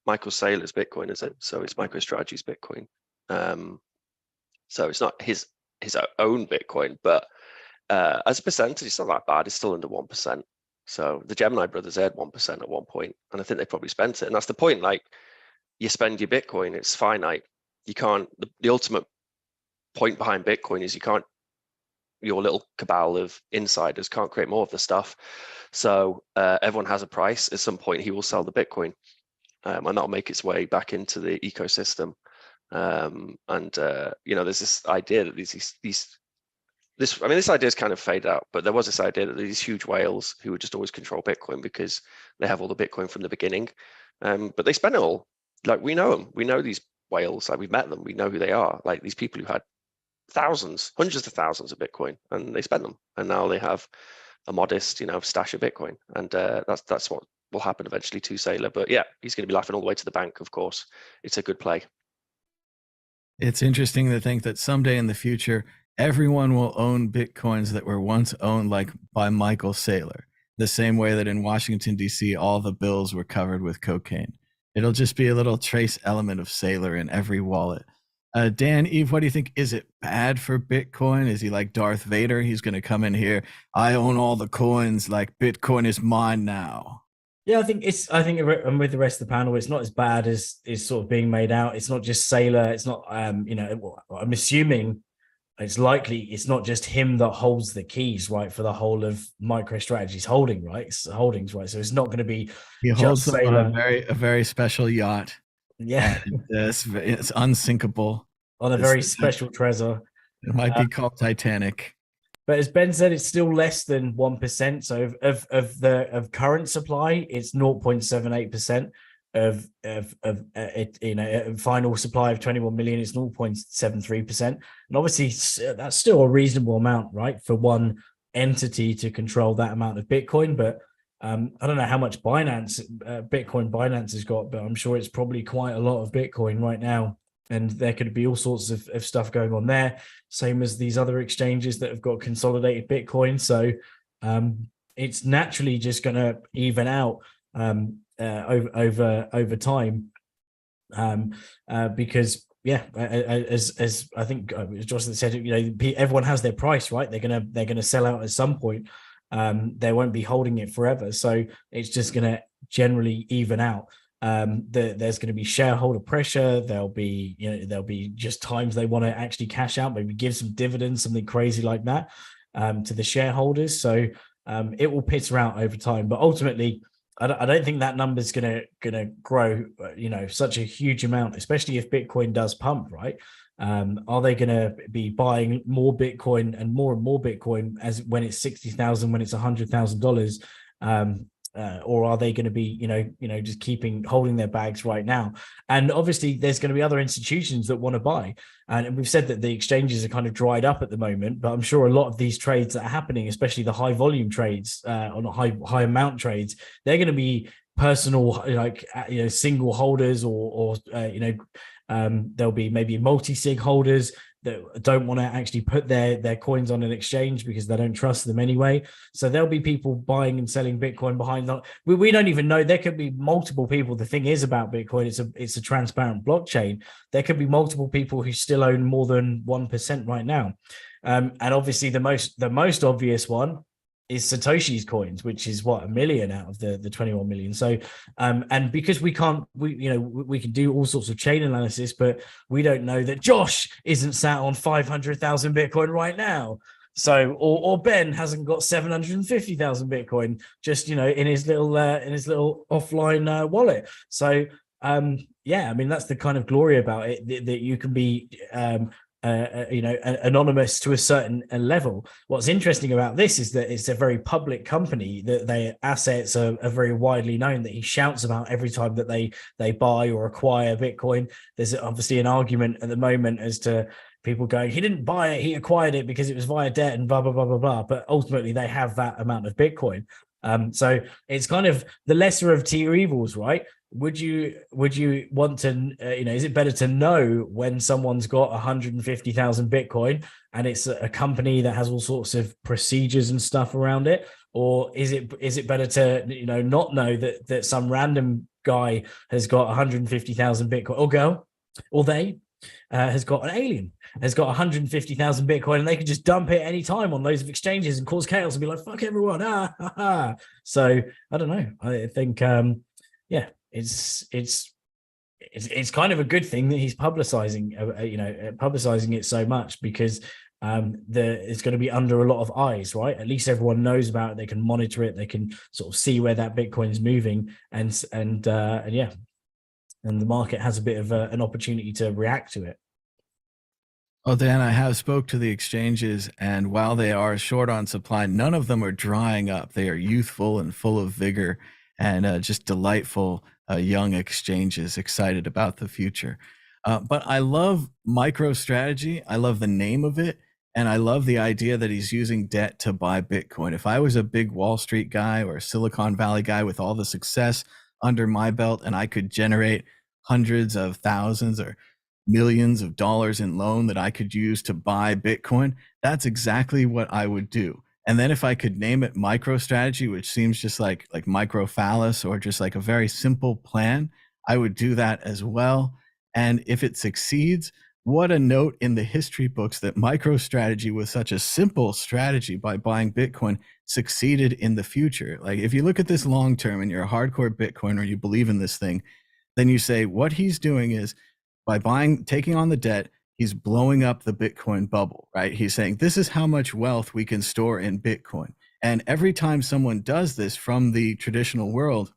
Michael Saylor's Bitcoin, is it? So it's MicroStrategy's Bitcoin. So it's not his own Bitcoin, but as a percentage, it's not that bad. It's still under 1%. So the Gemini brothers, they had 1% at one point, and I think they probably spent it. And that's the point. Like, you spend your Bitcoin, it's finite. You can't. The ultimate point behind Bitcoin is you can't. Your little cabal of insiders can't create more of the stuff. So everyone has a price. At some point, he will sell the Bitcoin, and that'll make its way back into the ecosystem. There's this idea that this idea is kind of faded out, but there was this idea that these huge whales who would just always control Bitcoin because they have all the Bitcoin from the beginning, but they spend it all. Like, we know them. We know these whales. Like, we've met them. We know who they are. Like, these people who had thousands, hundreds of thousands of Bitcoin, and they spent them, and now they have a modest, stash of Bitcoin, and that's what will happen eventually to Saylor. But yeah, he's going to be laughing all the way to the bank. Of course, it's a good play. It's interesting to think that someday in the future, everyone will own Bitcoins that were once owned like by Michael Saylor, the same way that in Washington, D.C., all the bills were covered with cocaine. It'll just be a little trace element of Saylor in every wallet. Dan, Eve, what do you think? Is it bad for Bitcoin? Is he like Darth Vader? He's going to come in here. I own all the coins. Like, Bitcoin is mine now. Yeah, I think I'm with the rest of the panel. It's not as bad as is sort of being made out. It's not just Saylor. It's not, I'm assuming it's likely it's not just him that holds the keys, right, for the whole of MicroStrategy's holdings, right? So it's not going to be he holds them Saylor. on a very special yacht. Yeah, it's unsinkable. On a very special treasure. It might be called Titanic. But as Ben said, it's still less than 1%. So of current supply, it's 0.78%. Of final supply of 21 million, it's 0.73%. And obviously that's still a reasonable amount, right, for one entity to control that amount of Bitcoin. But I don't know how much Bitcoin Binance has got, but I'm sure it's probably quite a lot of Bitcoin right now. And there could be all sorts of stuff going on there, same as these other exchanges that have got consolidated Bitcoin. So it's naturally just going to even out over time, because as I think Josh said, everyone has their price, right? They're gonna sell out at some point. They won't be holding it forever, so it's just going to generally even out. There's going to be shareholder pressure. There'll be just times they want to actually cash out, maybe give some dividends, something crazy like that, to the shareholders. So it will peter out over time, but ultimately, I don't think that number's gonna grow, such a huge amount, especially if Bitcoin does pump, right? Are they going to be buying more Bitcoin and more Bitcoin as when it's 60,000, when it's $100,000? Or are they going to be, just holding their bags right now? And obviously, there's going to be other institutions that want to buy. And we've said that the exchanges are kind of dried up at the moment, but I'm sure a lot of these trades that are happening, especially the high volume trades, on high amount trades, they're going to be personal, single holders, or there'll be maybe multi-sig holders that don't want to actually put their coins on an exchange because they don't trust them anyway. So there'll be people buying and selling Bitcoin behind that. We don't even know. There could be multiple people. The thing is about Bitcoin, it's a transparent blockchain. There could be multiple people who still own more than 1% right now. And obviously the most obvious one is Satoshi's coins, which is what, 1 million out of the 21 million. So, and because we can do all sorts of chain analysis, but we don't know that Josh isn't sat on 500,000 Bitcoin right now. So, or Ben hasn't got 750,000 Bitcoin just, in his little offline wallet. So, that's the kind of glory about it, that you can be, anonymous to a certain level. What's interesting about this is that it's a very public company, that their assets are very widely known, that he shouts about every time that they buy or acquire Bitcoin. There's obviously an argument at the moment as to people going, he didn't buy it, he acquired it because it was via debt and blah, blah, blah, blah, blah. But ultimately they have that amount of Bitcoin. So it's kind of the lesser of two evils, right? Would you want to, is it better to know when someone's got 150,000 Bitcoin and it's a company that has all sorts of procedures and stuff around it? Or is it better to, not know that some random guy has got 150,000 Bitcoin, or girl, or they, has got an alien, has got 150,000 Bitcoin, and they can just dump it any time on loads of exchanges and cause chaos and be like, fuck everyone. So I don't know. I think, yeah, it's kind of a good thing that he's publicizing, publicizing it so much, because it's going to be under a lot of eyes, right? At least everyone knows about it. They can monitor it. They can sort of see where that Bitcoin is moving, and yeah, and the market has a bit of an opportunity to react to it. Well, Dan, I have spoke to the exchanges, and while they are short on supply, none of them are drying up. They are youthful and full of vigor, and just delightful young exchanges, excited about the future. But I love MicroStrategy. I love the name of it, and I love the idea that he's using debt to buy Bitcoin. If I was a big Wall Street guy or a Silicon Valley guy with all the success under my belt, and I could generate hundreds of thousands or millions of dollars in loan that I could use to buy Bitcoin, that's exactly what I would do. And then if I could name it MicroStrategy, which seems just like microphallus or just like a very simple plan, I would do that as well. And if it succeeds, what a note in the history books that MicroStrategy was such a simple strategy by buying Bitcoin succeeded in the future. Like if you look at this long term and you're a hardcore Bitcoiner, you believe in this thing, then you say what he's doing is by taking on the debt, he's blowing up the Bitcoin bubble, right? He's saying, this is how much wealth we can store in Bitcoin. And every time someone does this from the traditional world,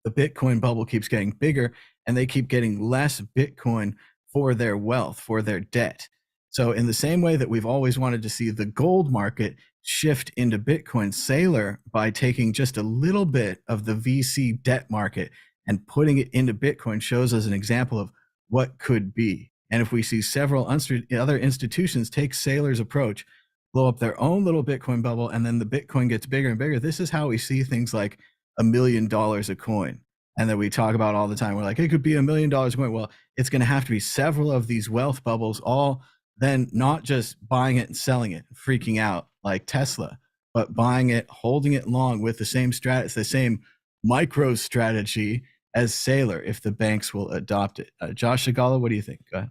the Bitcoin bubble keeps getting bigger and they keep getting less Bitcoin for their wealth, for their debt. So in the same way that we've always wanted to see the gold market shift into Bitcoin, Saylor, by taking just a little bit of the VC debt market and putting it into Bitcoin, shows us an example of what could be. And if we see several other institutions take Saylor's approach, blow up their own little Bitcoin bubble, and then the Bitcoin gets bigger and bigger, this is how we see things like $1 million a coin. And that we talk about all the time. We're like, it could be $1 million a coin. Well, it's going to have to be several of these wealth bubbles, all then not just buying it and selling it, freaking out like Tesla, but buying it, holding it long with the same the same MicroStrategy as Saylor, if the banks will adopt it. Josh Shigala, what do you think? Go ahead.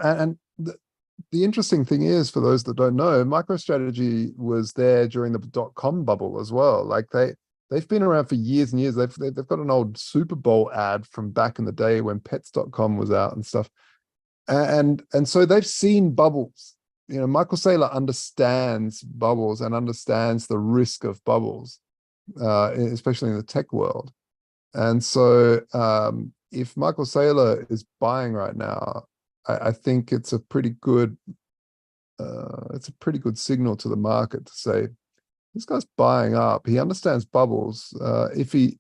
And the interesting thing is, for those that don't know, MicroStrategy was there during the .com bubble as well. Like they've been around for years and years. They've got an old Super Bowl ad from back in the day when Pets.com was out and stuff. And so they've seen bubbles. You know, Michael Saylor understands bubbles and understands the risk of bubbles, especially in the tech world. And so if Michael Saylor is buying right now, I think it's a pretty good signal to the market to say, this guy's buying up. He understands bubbles. If you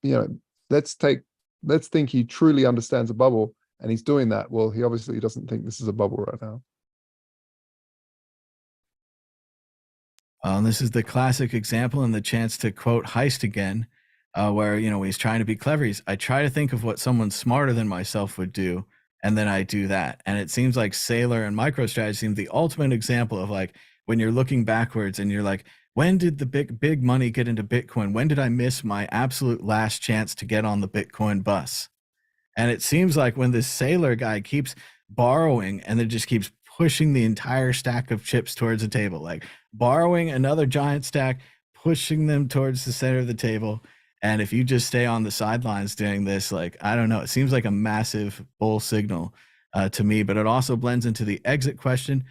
know, let's think he truly understands a bubble and he's doing that. Well, he obviously doesn't think this is a bubble right now. This is the classic example and the chance to quote Heist again, where, you know, he's trying to be clever. I try to think of what someone smarter than myself would do, and then I do that. And it seems like Saylor and MicroStrategy seem the ultimate example of, like, when you're looking backwards and you're like, when did the big money get into Bitcoin? When did I miss my absolute last chance to get on the Bitcoin bus? And it seems like when this Saylor guy keeps borrowing and then just keeps pushing the entire stack of chips towards the table, like borrowing another giant stack, pushing them towards the center of the table. And if you just stay on the sidelines doing this, like, I don't know, it seems like a massive bull signal to me, but it also blends into the exit question.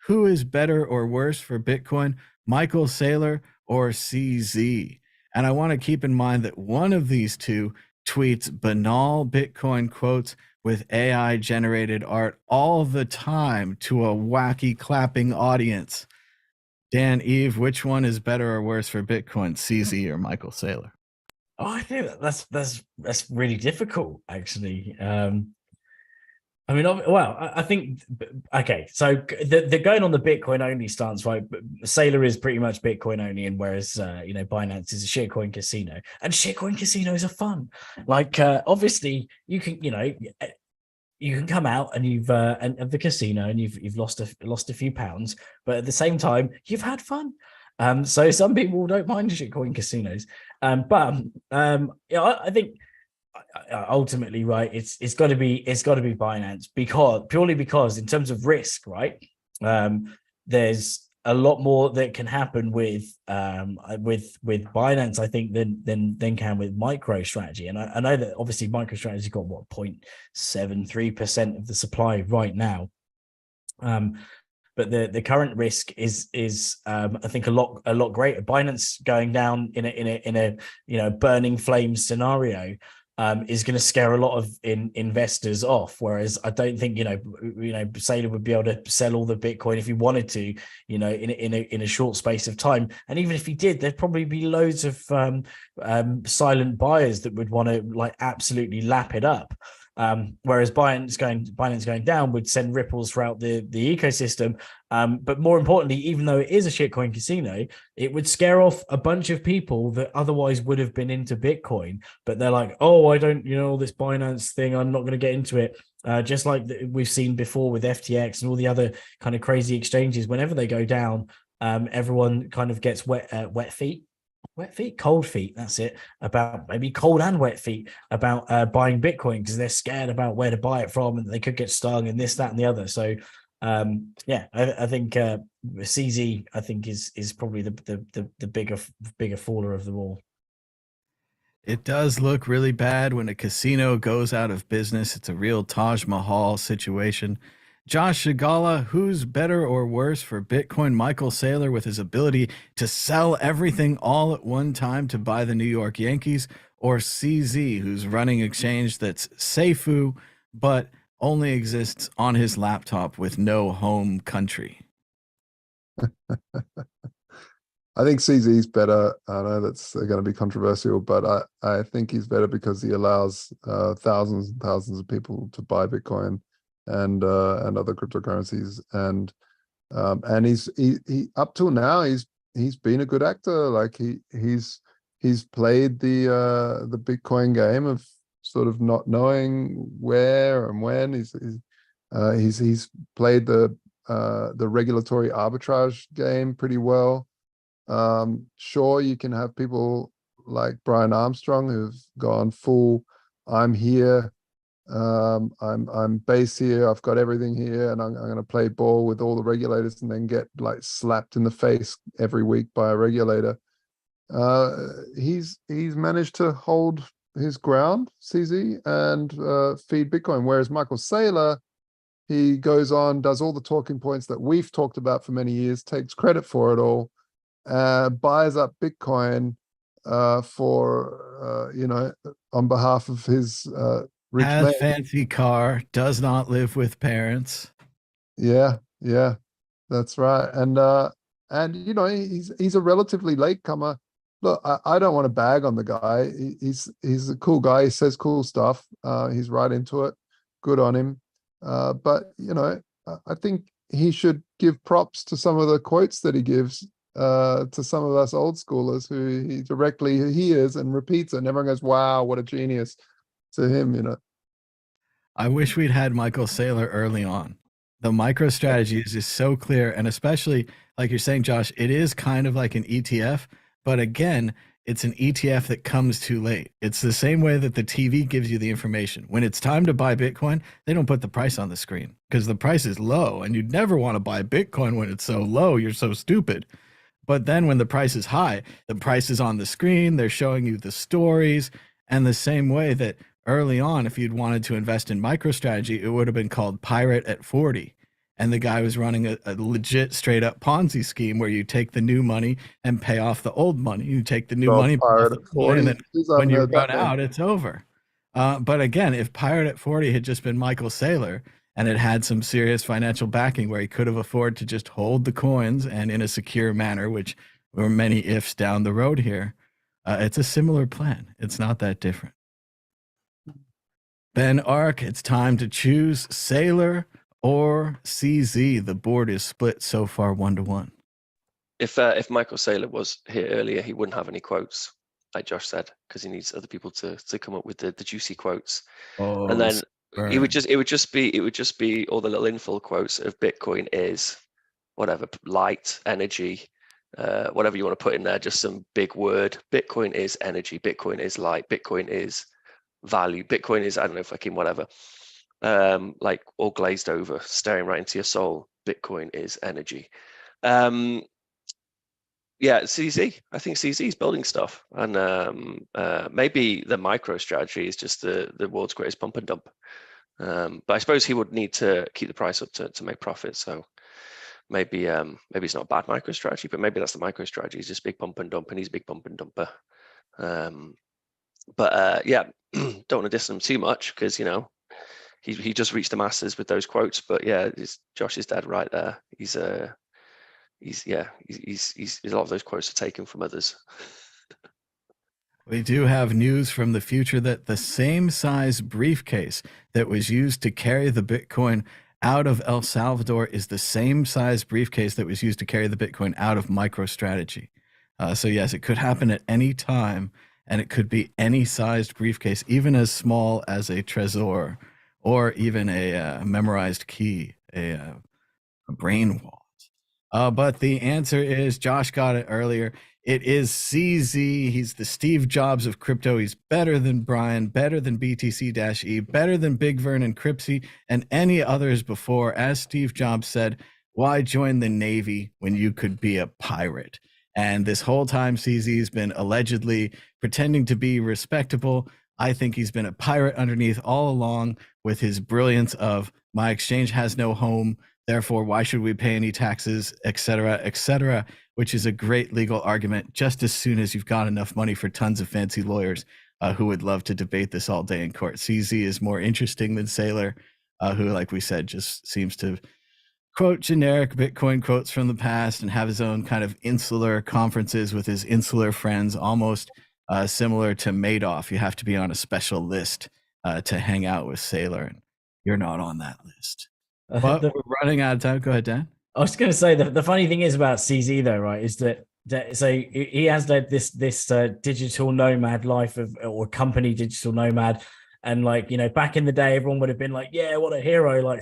Who is better or worse for Bitcoin, Michael Saylor or CZ? And I want to keep in mind that one of these two tweets banal Bitcoin quotes with AI generated art all the time to a wacky clapping audience. Dan, Eve, which one is better or worse for Bitcoin, CZ or Michael Saylor? Oh, I think that's really difficult, actually. I mean, well, I think, okay, so they're going on the Bitcoin only stance, right? Saylor is pretty much Bitcoin only, and whereas, you know, Binance is a shitcoin casino, and shitcoin casinos are fun. Like, obviously, you can, you know, you can come out and you've and of the casino and you've lost a few pounds, but at the same time, you've had fun. So some people don't mind shitcoin casinos, but yeah, I think ultimately, right, it's got to be Binance, because in terms of risk, right, there's a lot more that can happen with Binance, I think, than can with MicroStrategy. And I know that obviously MicroStrategy's got what 0.73% of the supply right now. But the current risk is I think a lot greater. Binance going down in a burning flames scenario is going to scare a lot of investors off. Whereas I don't think Saylor would be able to sell all the Bitcoin if he wanted to, in a short space of time. And even if he did, there'd probably be loads of silent buyers that would want to like absolutely lap it up. Whereas Binance going down would send ripples throughout the ecosystem. But more importantly, even though it is a shitcoin casino, it would scare off a bunch of people that otherwise would have been into Bitcoin. But they're like, oh, I don't, all this Binance thing, I'm not going to get into it. Just like we've seen before with FTX and all the other kind of crazy exchanges, whenever they go down, everyone kind of gets wet feet. Cold feet, that's it, about maybe cold and wet feet about buying Bitcoin, because they're scared about where to buy it from and they could get stung and this, that, and the other. So I think CZ, I think, is probably the bigger faller of them all. It does look really bad when a casino goes out of business. It's a real Taj Mahal situation. Josh Shigala, who's better or worse for Bitcoin? Michael Saylor with his ability to sell everything all at one time to buy the New York Yankees, or CZ, who's running exchange that's Seifu, but only exists on his laptop with no home country? I think CZ's better. I know that's going to be controversial, but I think he's better because he allows thousands and thousands of people to buy Bitcoin and other cryptocurrencies, and he up till now he's been a good actor. Like he's played the Bitcoin game of sort of not knowing where and when. He's played the regulatory arbitrage game pretty well. Sure, you can have people like Brian Armstrong who've gone full, I'm here, I'm base here, I've got everything here, and I'm going to play ball with all the regulators, and then get like slapped in the face every week by a regulator. He's managed to hold his ground, CZ, and feed Bitcoin, whereas Michael Saylor, he goes on, does all the talking points that we've talked about for many years, takes credit for it all, buys up Bitcoin for on behalf of his rich Has man. fancy car, does not live with parents. Yeah, that's right. And he's a relatively latecomer. Look, I don't want to bag on the guy. He's a cool guy. He says cool stuff. He's right into it. Good on him. But I think he should give props to some of the quotes that he gives to some of us old schoolers who he directly hears and repeats it, and everyone goes, wow, what a genius to him. I wish we'd had Michael Saylor early on. The MicroStrategy is just so clear, and especially like you're saying, Josh, it is kind of like an ETF, but again, it's an ETF that comes too late. It's the same way that the TV gives you the information. When it's time to buy Bitcoin, they don't put the price on the screen because the price is low, and you'd never want to buy Bitcoin when it's so low. You're so stupid. But then when the price is high, the price is on the screen. They're showing you the stories. And the same way that early on, if you'd wanted to invest in MicroStrategy, it would have been called Pirate at 40. And the guy was running a legit straight up Ponzi scheme where you take the new money and pay off the old money. You take the new money, pay off the old money, and then when you run out, it's over. But again, if Pirate at 40 had just been Michael Saylor, and it had some serious financial backing where he could have afforded to just hold the coins and in a secure manner, which were many ifs down the road here, it's a similar plan. It's not that different. Ben Ark, it's time to choose Saylor or CZ. The board is split so far 1-1. If Michael Saylor was here earlier, he wouldn't have any quotes, like Josh said, because he needs other people to come up with the juicy quotes. Oh, and then it would just be all the little infill quotes of Bitcoin is whatever, light, energy, whatever you want to put in there, just some big word. Bitcoin is energy, Bitcoin is light, Bitcoin is value. Bitcoin is, I don't know, fucking whatever, like all glazed over, staring right into your soul. Bitcoin is energy. Yeah, CZ. I think CZ is building stuff, and maybe the micro strategy is just the world's greatest pump and dump. But I suppose he would need to keep the price up to make profit. So maybe it's not a bad micro strategy, but maybe that's the micro strategy. He's just big pump and dump, and he's a big pump and dumper. Yeah, don't want to diss him too much because he just reached the masses with those quotes. But yeah, Josh is dead right there. He's a lot of those quotes are taken from others. We do have news from the future that the same size briefcase that was used to carry the Bitcoin out of El Salvador is the same size briefcase that was used to carry the Bitcoin out of MicroStrategy. So yes, it could happen at any time, and it could be any sized briefcase, even as small as a Trezor, or even a memorized key, a brain wallet. But the answer is, Josh got it earlier. It is CZ. He's the Steve Jobs of crypto. He's better than Brian, better than BTC-E, better than Big Vern and Cripsy, and any others before. As Steve Jobs said, why join the Navy when you could be a pirate? And this whole time, CZ has been allegedly pretending to be respectable. I think he's been a pirate underneath all along with his brilliance of my exchange has no home. Therefore, why should we pay any taxes, et cetera, which is a great legal argument just as soon as you've got enough money for tons of fancy lawyers who would love to debate this all day in court. CZ is more interesting than Saylor, who, like we said, just seems to quote generic Bitcoin quotes from the past and have his own kind of insular conferences with his insular friends, almost similar to Madoff. You have to be on a special list to hang out with Saylor, and you're not on that list. But we're running out of time. Go ahead, Dan. I was going to say the funny thing is about CZ though, right? Is that so he has led this digital nomad life or company digital nomad, and back in the day, everyone would have been like, yeah, what a hero,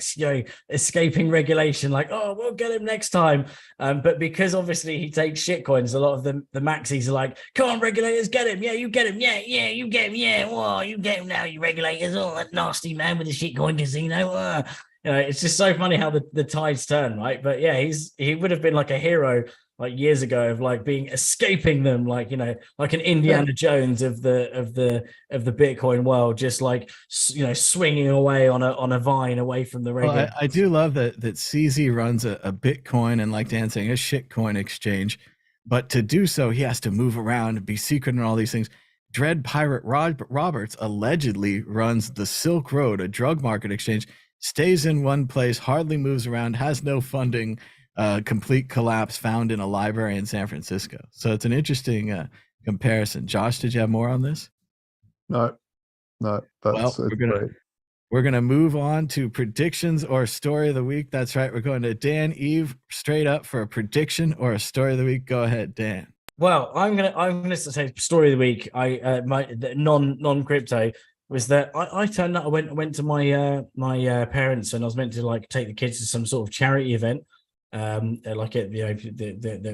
escaping regulation, oh, we'll get him next time. But because obviously he takes shitcoins, a lot of the maxis are like, come on, regulators, get him, yeah, you get him, yeah, you get him, yeah, whoa, you get him now, you regulators, oh, that nasty man with the shitcoin casino. It's just so funny how the tides turn, right? But yeah, he would have been like a hero years ago of being escaping them, like an Indiana Jones of the Bitcoin world, just swinging away on a vine away from the regular. Well, I do love that CZ runs a Bitcoin and, like Dan saying, a shitcoin exchange, but to do so he has to move around and be secret and all these things. Dread Pirate Roberts allegedly runs the Silk Road, a drug market exchange, stays in one place, hardly moves around, has no funding, complete collapse, found in a library in San Francisco. So it's an interesting comparison. Josh, did you have more on this? No, that's we're gonna move on to predictions or story of the week. That's right. We're going to Dan Eve straight up for a prediction or a story of the week. Go ahead, Dan. Well, I'm gonna say story of the week. My non crypto was that I turned up. I went to my parents, and I was meant to take the kids to some sort of charity event. There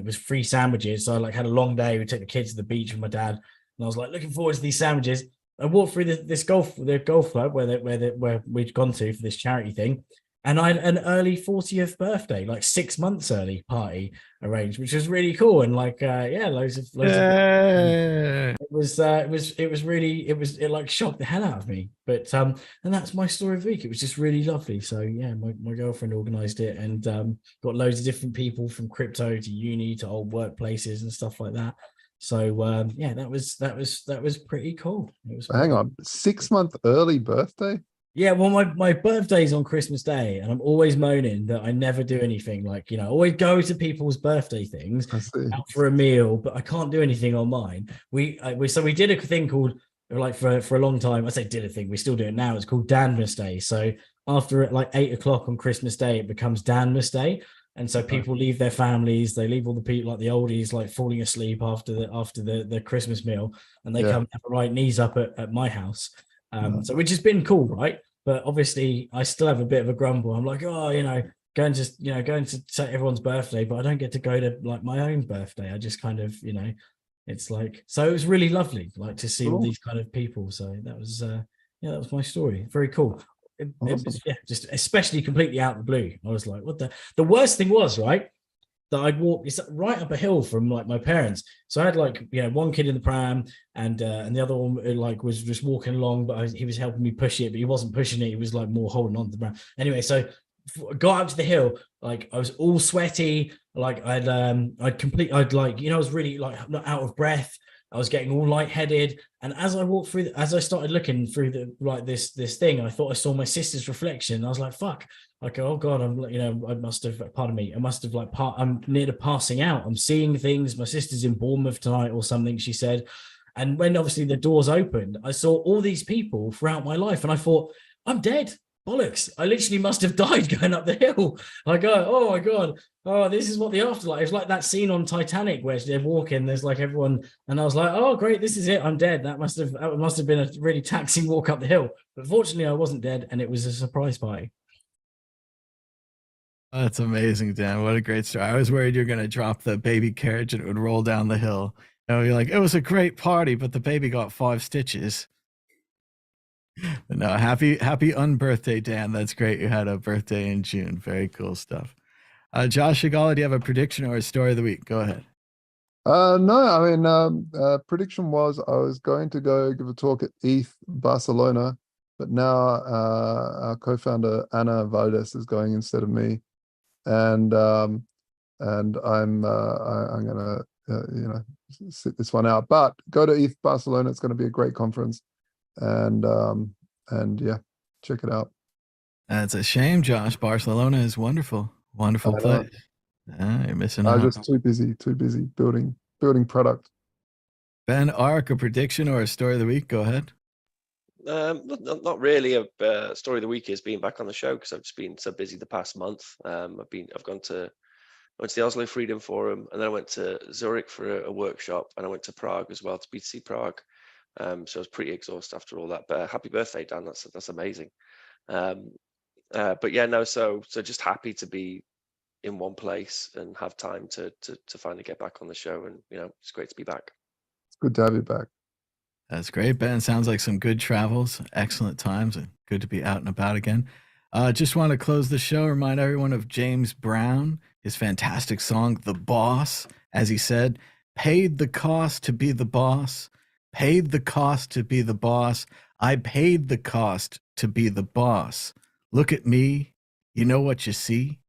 was free sandwiches. So I had a long day. We took the kids to the beach with my dad, and I was looking forward to these sandwiches. I walked through the golf club where we'd gone to for this charity thing, and I had an early 40th birthday, 6 months early party arranged, which was really cool. And loads of it shocked the hell out of me. But and that's my story of the week. It was just really lovely. So yeah, my girlfriend organized it, and got loads of different people from crypto to uni to old workplaces and stuff like that. So that was pretty cool. It was Hang on, 6 month early birthday? Yeah, well, my birthday's on Christmas Day, and I'm always moaning that I never do anything. I always go to people's birthday things out for a meal, but I can't do anything on mine. We did a thing called for a long time. I say did a thing. We still do it now. It's called Danmas Day. So after at 8 o'clock on Christmas Day, it becomes Danmas Day. And so people leave their families, they leave all the people the oldies falling asleep after the Christmas meal, and they come have a right knees up at my house. So which has been cool, right? But obviously I still have a bit of a grumble. I'm going to everyone's birthday, but I don't get to go to my own birthday. I just kind of, it's so it was really lovely, to see all these kind of people. So that was that was my story. Very cool. It Awesome. was, yeah, just especially completely out of the blue. I was like, what the worst thing was, right? That I'd walk right up a hill from like my parents. So I had like, one kid in the pram and the other one like was just walking along, but he was helping me push it, but he wasn't pushing it. He was like more holding on to the pram. Anyway, so I got up to the hill, like I was all sweaty, like I was really like not out of breath. I was getting all lightheaded, and as I walked through, as I started looking through this thing, I thought I saw my sister's reflection. I was like, "Fuck!" Like, oh god, I must have. Pardon me, I must have I'm near to passing out. I'm seeing things. My sister's in Bournemouth tonight or something. She said, and when obviously the doors opened, I saw all these people throughout my life, and I thought, I'm dead. Bollocks! I literally must have died going up the hill. I go, oh my god, oh, this is what the afterlife is like. That scene on Titanic where they're walking, there's like everyone, and I was like, oh great, this is it. I'm dead. That must have been a really taxing walk up the hill. But fortunately, I wasn't dead, and it was a surprise party. That's amazing, Dan. What a great story. I was worried you're going to drop the baby carriage and it would roll down the hill. You're like, it was a great party, but the baby got 5 stitches. But no, happy unbirthday, Dan. That's great. You had a birthday in June. Very cool stuff. Josh Shigala, do you have a prediction or a story of the week? Go ahead. No, I mean, prediction was I was going to go give a talk at ETH Barcelona, but now our co-founder Anna Valdes is going instead of me, and I'm gonna sit this one out. But go to ETH Barcelona; it's going to be a great conference, and yeah, check it out. That's a shame, Josh. Barcelona is wonderful, wonderful place. You're missing out. Just too busy building product. Ben Ark, a prediction or a story of the week? Go ahead. Not really. A story of the week is being back on the show because I've just been so busy the past month. I went to the Oslo Freedom Forum, and then I went to Zurich for a workshop, and I went to Prague as well, to BTC Prague. So I was pretty exhausted after all that. But happy birthday, Dan! That's amazing. But yeah, no. So just happy to be in one place and have time to finally get back on the show, and it's great to be back. It's good to have you back. That's great, Ben. Sounds like some good travels, excellent times, and good to be out and about again. Just want to close the show, remind everyone of James Brown, his fantastic song, The Boss. As he said, paid the cost to be the boss, paid the cost to be the boss. I paid the cost to be the boss. Look at me. You know what you see?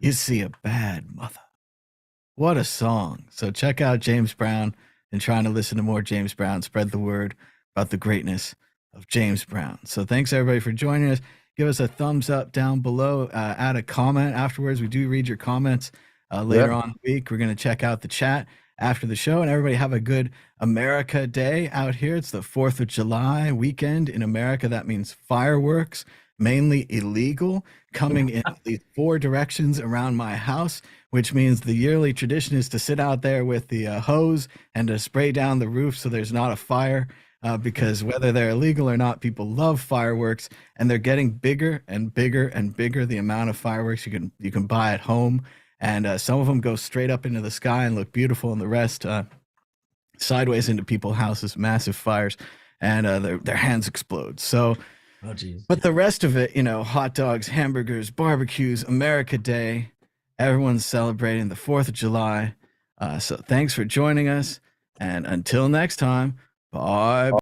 You see a bad mother. What a song. So check out James Brown, and trying to listen to more James Brown. Spread the word about the greatness of James Brown. So thanks everybody for joining us. Give us a thumbs up down below. Add a comment afterwards. We do read your comments later on in the week. We're going to check out the chat after the show, and everybody have a good America Day out here. It's the 4th of July weekend in America. That means fireworks, mainly illegal, coming in at least 4 directions around my house, which means the yearly tradition is to sit out there with the hose and to spray down the roof so there's not a fire, because whether they're illegal or not, people love fireworks, and they're getting bigger and bigger and bigger, the amount of fireworks you can buy at home. And some of them go straight up into the sky and look beautiful, and the rest sideways into people's houses, massive fires, and their hands explode. So, oh, geez. But the rest of it, hot dogs, hamburgers, barbecues, America Day, everyone's celebrating the 4th of July. So thanks for joining us, and until next time, bye.